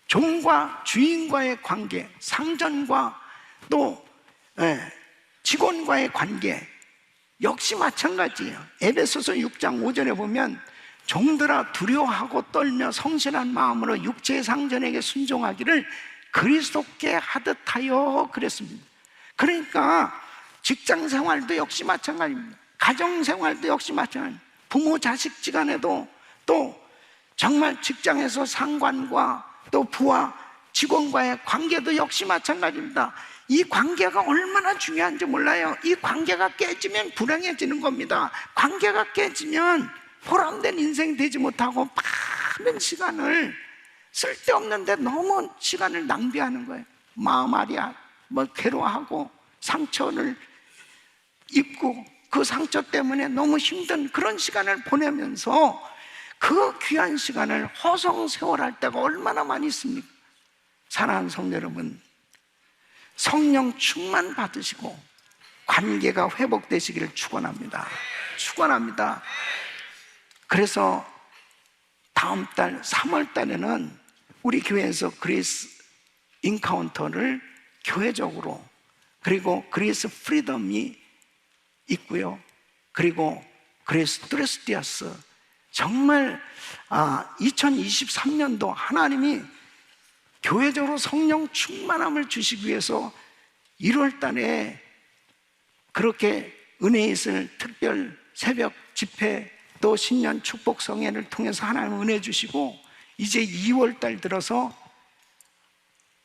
종과 주인과의 관계, 상전과 또 직원과의 관계 역시 마찬가지예요. 에베소서 6장 5절에 보면 종들아 두려워하고 떨며 성실한 마음으로 육체의 상전에게 순종하기를 그리스도께 하듯하여 그랬습니다. 그러니까 직장 생활도 역시 마찬가지입니다. 가정 생활도 역시 마찬가지입니다. 부모 자식 지간에도 또 정말 직장에서 상관과 또 부하 직원과의 관계도 역시 마찬가지입니다. 이 관계가 얼마나 중요한지 몰라요. 이 관계가 깨지면 불행해지는 겁니다. 관계가 깨지면 보람된 인생이 되지 못하고 많은 시간을 쓸데없는데 너무 시간을 낭비하는 거예요. 마음앓이야 괴로워하고 상처를 입고 그 상처 때문에 너무 힘든 그런 시간을 보내면서 그 귀한 시간을 허송세월할 때가 얼마나 많이 있습니까? 사랑하는 성도 여러분, 성령 충만 받으시고 관계가 회복되시기를 축원합니다. 축원합니다. 그래서 다음 달 3월 달에는 우리 교회에서 그레이스 인카운터를 교회적으로, 그리고 그레이스 프리덤이 있고요. 그리고 그레이스 트레스티아스, 정말 2023년도 하나님이 교회적으로 성령 충만함을 주시기 위해서 1월 달에 그렇게 은혜에 있을 특별 새벽 집회 또 신년 축복 성회를 통해서 하나님 은혜 주시고, 이제 2월 달 들어서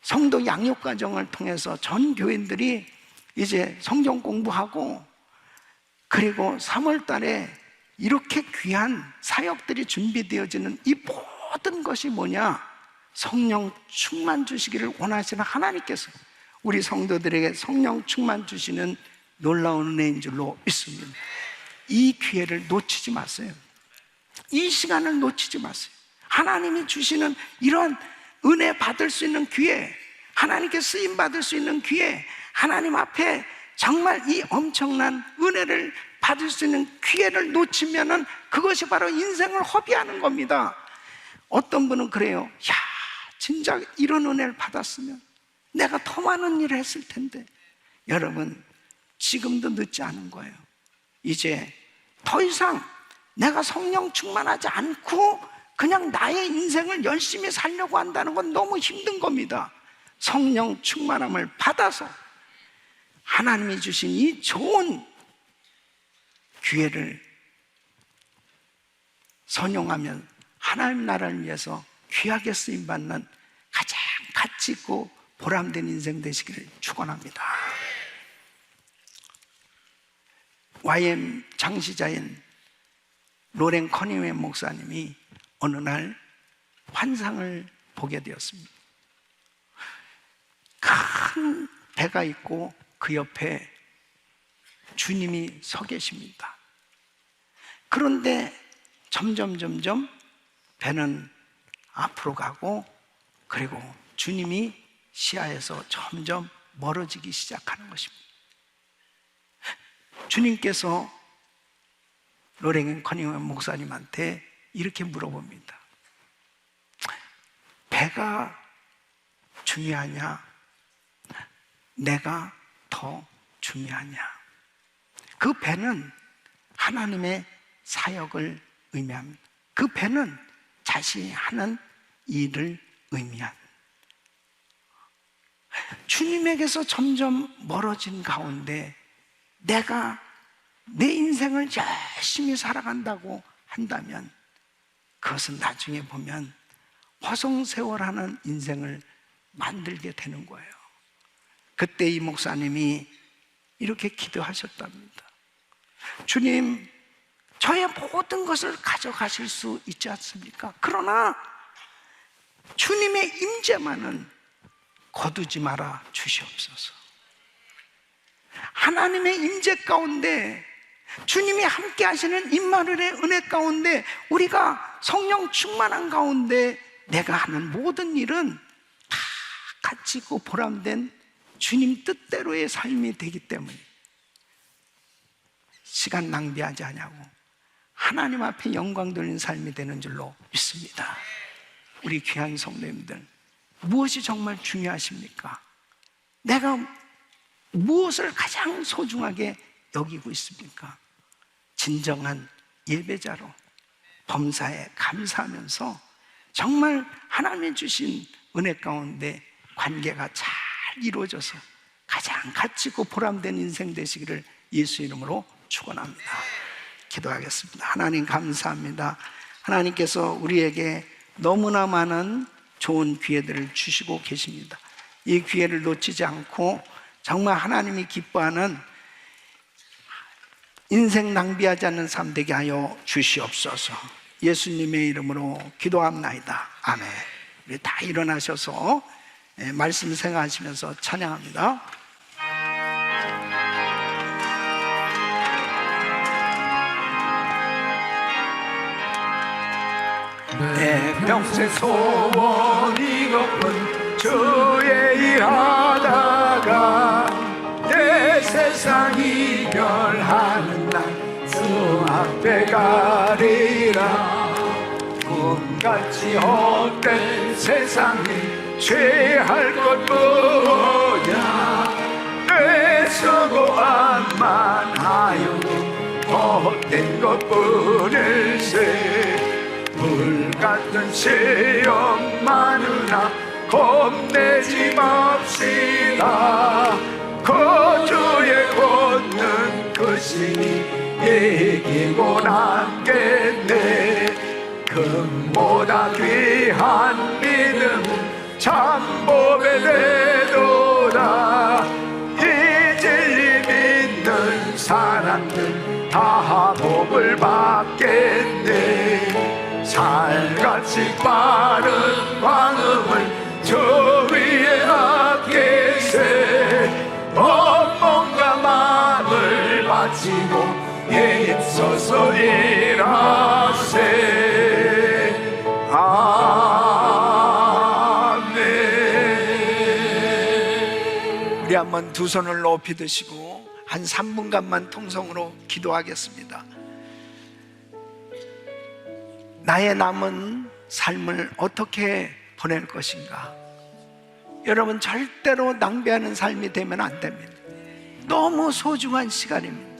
성도 양육 과정을 통해서 전 교인들이 이제 성경 공부하고, 그리고 3월 달에 이렇게 귀한 사역들이 준비되어지는 이 모든 것이 뭐냐? 성령 충만 주시기를 원하시는 하나님께서 우리 성도들에게 성령 충만 주시는 놀라운 은혜인 줄로 믿습니다. 이 기회를 놓치지 마세요. 이 시간을 놓치지 마세요. 하나님이 주시는 이런 은혜 받을 수 있는 기회, 하나님께 쓰임 받을 수 있는 기회, 하나님 앞에 정말 이 엄청난 은혜를 받을 수 있는 기회를 놓치면은 그것이 바로 인생을 허비하는 겁니다. 어떤 분은 그래요. 야, 진짜 이런 은혜를 받았으면 내가 더 많은 일을 했을 텐데. 여러분, 지금도 늦지 않은 거예요. 이제 더 이상 내가 성령 충만하지 않고 그냥 나의 인생을 열심히 살려고 한다는 건 너무 힘든 겁니다. 성령 충만함을 받아서 하나님이 주신 이 좋은 기회를 선용하면 하나님 나라를 위해서 귀하게 쓰임받는 가장 가치 있고 보람된 인생 되시기를 축원합니다. YM 장시자인 로렌 커닝햄 목사님이 어느 날 환상을 보게 되었습니다. 큰 배가 있고 그 옆에 주님이 서 계십니다. 그런데 점점 배는 앞으로 가고, 그리고 주님이 시야에서 점점 멀어지기 시작하는 것입니다. 주님께서 로렌 커닝햄 목사님한테 이렇게 물어봅니다. 배가 중요하냐? 내가 더 중요하냐? 그 배는 하나님의 사역을 의미합니다. 그 배는 자신이 하는 일을 의미한, 주님에게서 점점 멀어진 가운데 내가 내 인생을 열심히 살아간다고 한다면 그것은 나중에 보면 화성세월하는 인생을 만들게 되는 거예요. 그때 이 목사님이 이렇게 기도하셨답니다. 주님, 저의 모든 것을 가져가실 수 있지 않습니까? 그러나 주님의 임재만은 거두지 말아 주시옵소서. 하나님의 임재 가운데, 주님이 함께 하시는 임마누엘의 은혜 가운데, 우리가 성령 충만한 가운데 내가 하는 모든 일은 다 가치 있고 보람된 주님 뜻대로의 삶이 되기 때문에 시간 낭비하지 않냐고 하나님 앞에 영광 돌리는 삶이 되는 줄로 믿습니다. 우리 귀한 성도님들, 무엇이 정말 중요하십니까? 내가 무엇을 가장 소중하게 여기고 있습니까? 진정한 예배자로 범사에 감사하면서 정말 하나님이 주신 은혜 가운데 관계가 잘 이루어져서 가장 가치 있고 보람된 인생 되시기를 예수 이름으로 축원합니다. 기도하겠습니다. 하나님 감사합니다. 하나님께서 우리에게 너무나 많은 좋은 기회들을 주시고 계십니다. 이 기회를 놓치지 않고 정말 하나님이 기뻐하는 인생 낭비하지 않는 삶 되게 하여 주시옵소서. 예수님의 이름으로 기도합나이다. 아멘. 우리 다 일어나셔서 말씀 생각하시면서 찬양합니다. 내 평생 소원이거든 주의 일하다가 내 세상 이별하는 날 주 앞에 가리라. 꿈같이 헛된 세상에 취할 것 뭐냐. 내 수고함만 하여도 헛된 것뿐일세. 불같은 시험 많으나 겁내지 맙시다. 거주에 걷는 그 신이 이기고 남겠네. 금보다 귀한 믿음은 참법에 되도다. 이 진리 믿는 사람들 다 복을 받겠네. 살같이 빠른 광음을 저 위에 아끼세. 온몸과 마음을 바치고 힘써서 일하세. 아멘. 우리 한번 두 손을 높이 드시고 한 3분간만 통성으로 기도하겠습니다. 나의 남은 삶을 어떻게 보낼 것인가? 여러분, 절대로 낭비하는 삶이 되면 안 됩니다. 너무 소중한 시간입니다.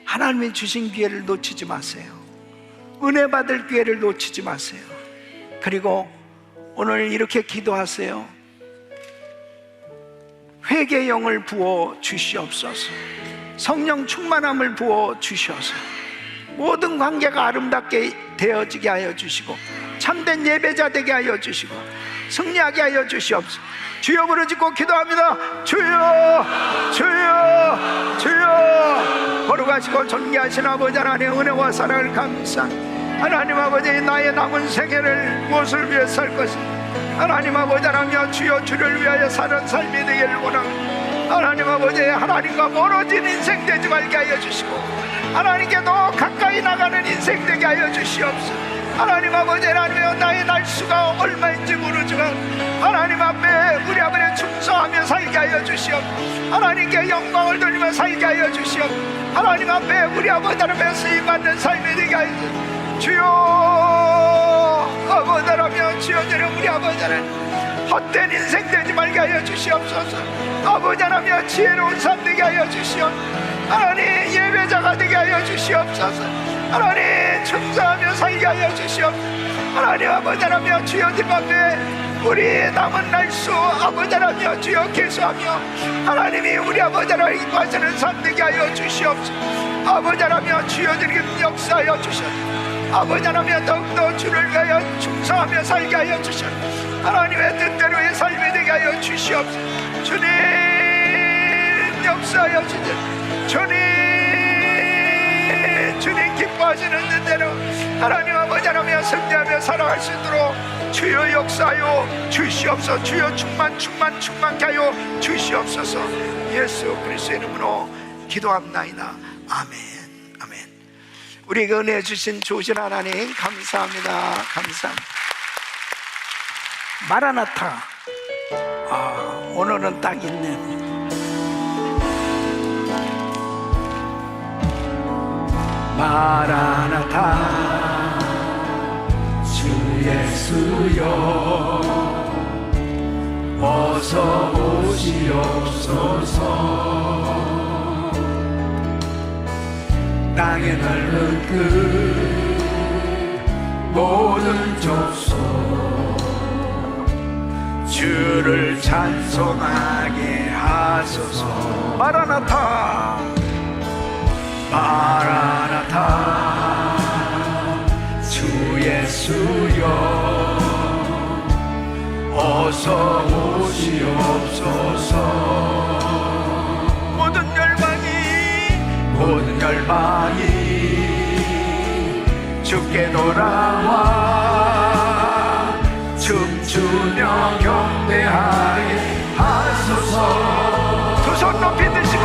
하나님이 주신 기회를 놓치지 마세요. 은혜 받을 기회를 놓치지 마세요. 그리고 오늘 이렇게 기도하세요. 회개의 영을 부어 주시옵소서. 성령 충만함을 부어 주셔서 모든 관계가 아름답게 되어지게 하여 주시고 참된 예배자 되게 하여 주시고 승리하게 하여 주시옵소서. 주여 부르짖고 기도합니다. 주여 주여 주여. 거룩하시고 존귀하신 아버지 하나님의 은혜와 사랑을 감사합니다. 하나님 아버지, 나의 남은 생애를 무엇을 위해 살 것인가. 하나님 아버지 하나님, 주여 주를 위하여 사는 삶이 되기를 원합니다. 하나님 아버지, 하나님과 멀어진 인생 되지 말게 하여 주시고 하나님께 더 가까이 나가는 인생 되게 하여 주시옵소서. 하나님 아버지 하나님이여, 나의 날수가 얼마인지 모르지만 하나님 앞에 우리 아버지 충성하며 살게 하여 주시옵소서. 하나님께 영광을 돌리며 살게 하여 주시옵소서. 하나님 앞에 우리 아버지 하나님의 쓰임받는 삶이 되게 하여 주시옵소서. 주여 아버지 하나님, 주여 저는 우리 아버지 하나님 헛된 인생 되지 말게 하여 주시옵소서. 아버지 하나님, 지혜로운 삶 되게 하여 주시옵소서. 하나님, 예배자가 되게 하여 주시옵소서. 하나님, 충성하며 살게 하여 주시옵소서. 하나님 아버지 하나님, 주여 님 앞에 우리 남은 날수 아버지 하나님 주여 계수하며 하나님이 우리 아버지 하나님 임하시는 삶 되게 하여 주시옵소서. 아버지 하나님, 주여 주님 역사하여 주시옵소서. 아버지 하나님, 더욱더 주를 위하여 충성하며 살게 하여 주시옵소서. 하나님의 뜻대로의 삶이 되게 하여 주시옵소서. 주님 역사하여 주시옵소서. 주님 기뻐하시는 뜻대로 하나님 아버지 하나님 승리하며 살아갈 수 있도록 주여 역사하여 주시옵소서. 주여 충만케 하여 주시옵소서. 예수 그리스도의 이름으로 기도합나이다. 아멘. 우리에게 은혜 주신 좋으신 하나님 감사합니다. 감사합니다. 마라나타. 오늘은 딱 있네. 마라나타 주 예수여 어서 오시옵소서. 땅의 넓은 끝 모든 족속 주를 찬송하게 하소서. 마라나타 마라나타 주 예수여 어서 오시옵소서. 모든 열방이 주께 돌아와 춤추며 경배하게 하소서. 두 손 높이 드시고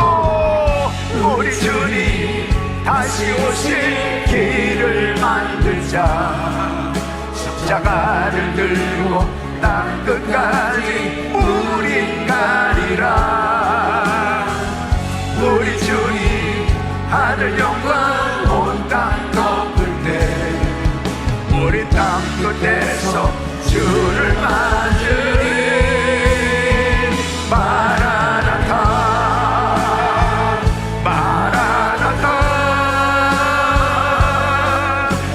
우리 주님 다시 오실 길을 만들자. 십자가를 들고 땅 끝까지 우린 가리라. 우리 주님 하늘 영광 온 땅 덮을 때 우리 땅 끝에서 주를 맞으리. 마라나타 마라나타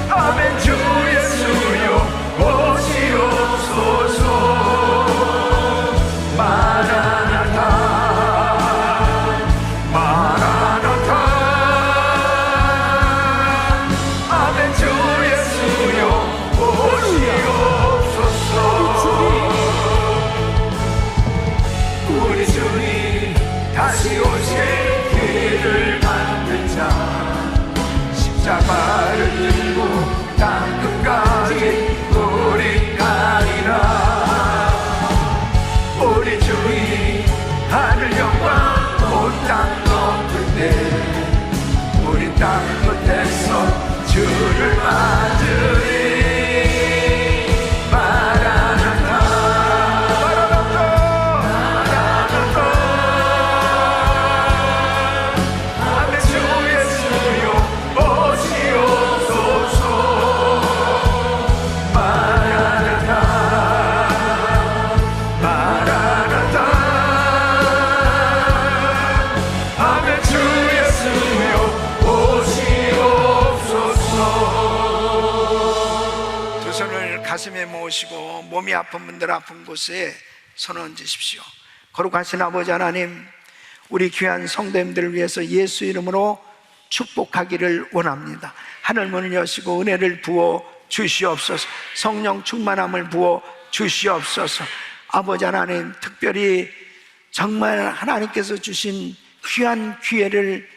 아멘. 주 예수여 오시옵소서. 마라나타 십자가를 들고 땅 끝까지 우리 가리라. 우리 주님 하늘 영광 온 땅 덮을 때 우리 땅 끝에서 주를 맞으리. 가슴에 모으시고 몸이 아픈 분들 아픈 곳에 손 얹으십시오. 거룩하신 아버지 하나님, 우리 귀한 성도님들을 위해서 예수 이름으로 축복하기를 원합니다. 하늘문을 여시고 은혜를 부어 주시옵소서. 성령 충만함을 부어 주시옵소서. 아버지 하나님, 특별히 정말 하나님께서 주신 귀한 기회를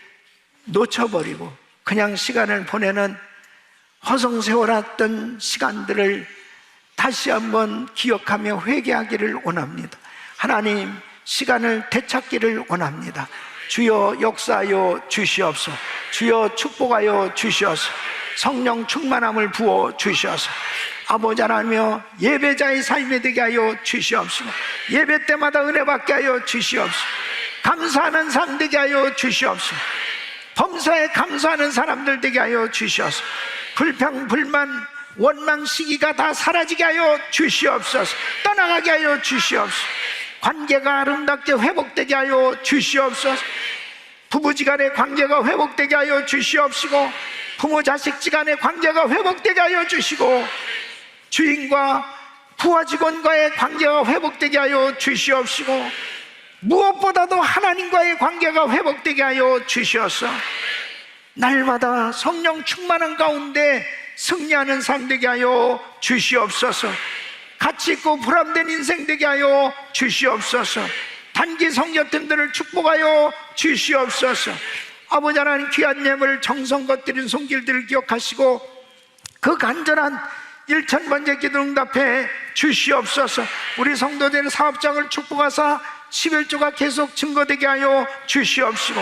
놓쳐버리고 그냥 시간을 보내는 허송세월했던 시간들을 다시 한번 기억하며 회개하기를 원합니다. 하나님, 시간을 되찾기를 원합니다. 주여 역사하여 주시옵소서. 주여 축복하여 주시옵소서. 성령 충만함을 부어 주시옵소서. 아버지 하나님여, 예배자의 삶이 되게 하여 주시옵소서. 예배 때마다 은혜 받게 하여 주시옵소서. 감사하는 삶 되게 하여 주시옵소서. 범사에 감사하는 사람들 되게 하여 주시옵소서. 불평, 불만, 원망, 시기가 다 사라지게 하여 주시옵소서. 떠나가게 하여 주시옵소서. 관계가 아름답게 회복되게 하여 주시옵소서. 부부지간의 관계가 회복되게 하여 주시옵시고, 부모 자식지간의 관계가 회복되게 하여 주시고, 주인과 부하 직원과의 관계가 회복되게 하여 주시옵시고, 무엇보다도 하나님과의 관계가 회복되게 하여 주시옵소서. 날마다 성령 충만한 가운데 승리하는 삶 되게 하여 주시옵소서. 가치 있고 보람된 인생 되게 하여 주시옵소서. 단기 성교팀들을 축복하여 주시옵소서. 아버지 하나님, 귀한 예물 정성껏 드린 손길들을 기억하시고 그 간절한 1000번째 기도 응답해 주시옵소서. 우리 성도들 사업장을 축복하사 11조가 계속 증거되게 하여 주시옵시고,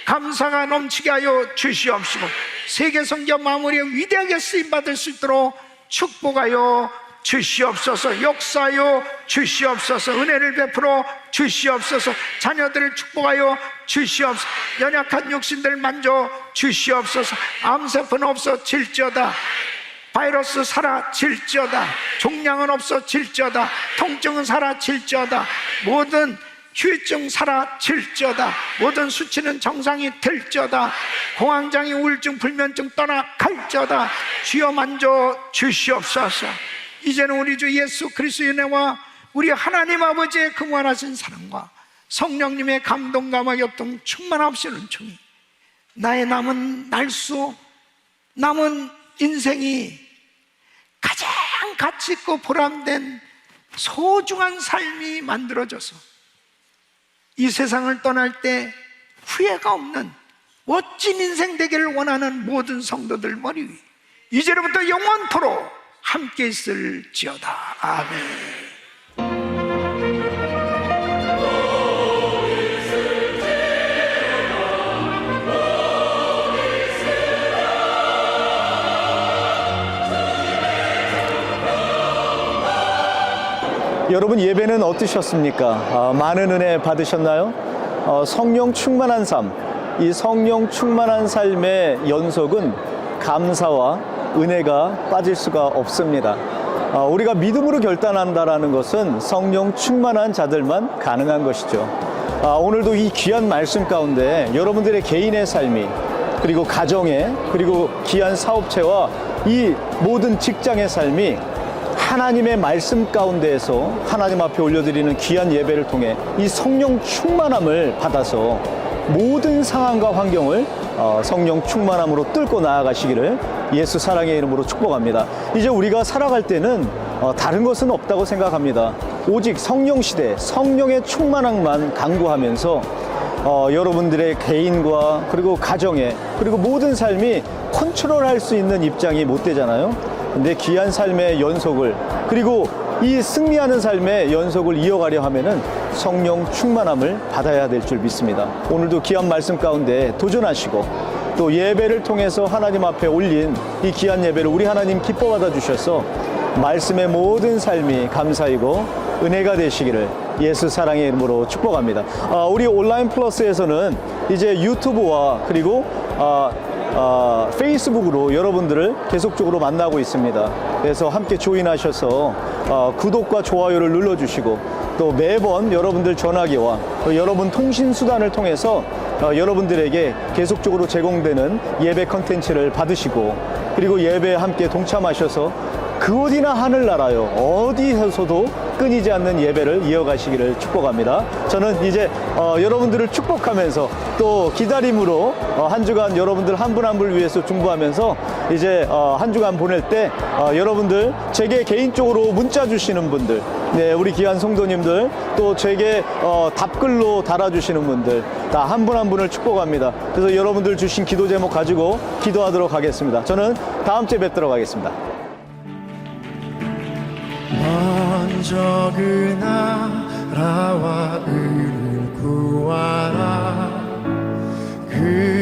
감사가 넘치게 하여 주시옵시고, 세계 성교 마무리에 위대하게 쓰임받을 수 있도록 축복하여 주시옵소서. 역사하여 주시옵소서. 은혜를 베풀어 주시옵소서. 자녀들을 축복하여 주시옵소서. 연약한 육신들 만져 주시옵소서. 암세포는 없어질지어다. 바이러스 사라질지어다. 종양은 없어질지어다. 통증은 사라질지어다. 모든 휴유증 사라질지어다. 모든 수치는 정상이 될지어다. 공황장애, 우울증, 불면증 떠나갈지어다. 주여 만져 주시옵소서. 이제는 우리 주 예수 그리스도의 은혜와 우리 하나님 아버지의 그무한하신 사랑과 성령님의 감동과 교통 충만하시는 중이 나의 남은 날수, 남은 인생이 가장 가치 있고 보람된 소중한 삶이 만들어져서 이 세상을 떠날 때 후회가 없는 멋진 인생 되기를 원하는 모든 성도들 머리 위 이제로부터 영원토록 함께 있을지어다. 아멘. 여러분, 예배는 어떠셨습니까? 많은 은혜 받으셨나요? 성령 충만한 삶, 이 성령 충만한 삶의 연속은 감사와 은혜가 빠질 수가 없습니다. 우리가 믿음으로 결단한다라는 것은 성령 충만한 자들만 가능한 것이죠. 오늘도 이 귀한 말씀 가운데 여러분들의 개인의 삶이, 그리고 가정의, 그리고 귀한 사업체와 이 모든 직장의 삶이 하나님의 말씀 가운데에서 하나님 앞에 올려드리는 귀한 예배를 통해 이 성령 충만함을 받아서 모든 상황과 환경을 성령 충만함으로 뚫고 나아가시기를 예수 사랑의 이름으로 축복합니다. 이제 우리가 살아갈 때는 다른 것은 없다고 생각합니다. 오직 성령 시대, 성령의 충만함만 강구하면서 여러분들의 개인과 그리고 가정의 그리고 모든 삶이 컨트롤할 수 있는 입장이 못 되잖아요. 근데 귀한 삶의 연속을, 그리고 이 승리하는 삶의 연속을 이어가려 하면은 성령 충만함을 받아야 될 줄 믿습니다. 오늘도 귀한 말씀 가운데 도전하시고 또 예배를 통해서 하나님 앞에 올린 이 귀한 예배를 우리 하나님 기뻐 받아 주셔서 말씀의 모든 삶이 감사이고 은혜가 되시기를 예수 사랑의 이름으로 축복합니다. 우리 온라인 플러스에서는 이제 유튜브와 그리고 페이스북으로 여러분들을 계속적으로 만나고 있습니다. 그래서 함께 조인하셔서 구독과 좋아요를 눌러주시고 또 매번 여러분들 전화기와 또 여러분 통신 수단을 통해서 여러분들에게 계속적으로 제공되는 예배 컨텐츠를 받으시고, 그리고 예배에 함께 동참하셔서 그곳이나 하늘나라요. 어디서도 끊이지 않는 예배를 이어가시기를 축복합니다. 저는 이제 여러분들을 축복하면서 또 기다림으로 한 주간 여러분들 한 분 한 분을 위해서 중보하면서 이제 한 주간 보낼 때 여러분들 제게 개인적으로 문자 주시는 분들, 네, 우리 귀한 성도님들, 또 제게 답글로 달아주시는 분들 다 한 분 한 분을 축복합니다. 그래서 여러분들 주신 기도 제목 가지고 기도하도록 하겠습니다. 저는 다음 주에 뵙도록 하겠습니다. 먼저 그 나라와 의를 구하라 그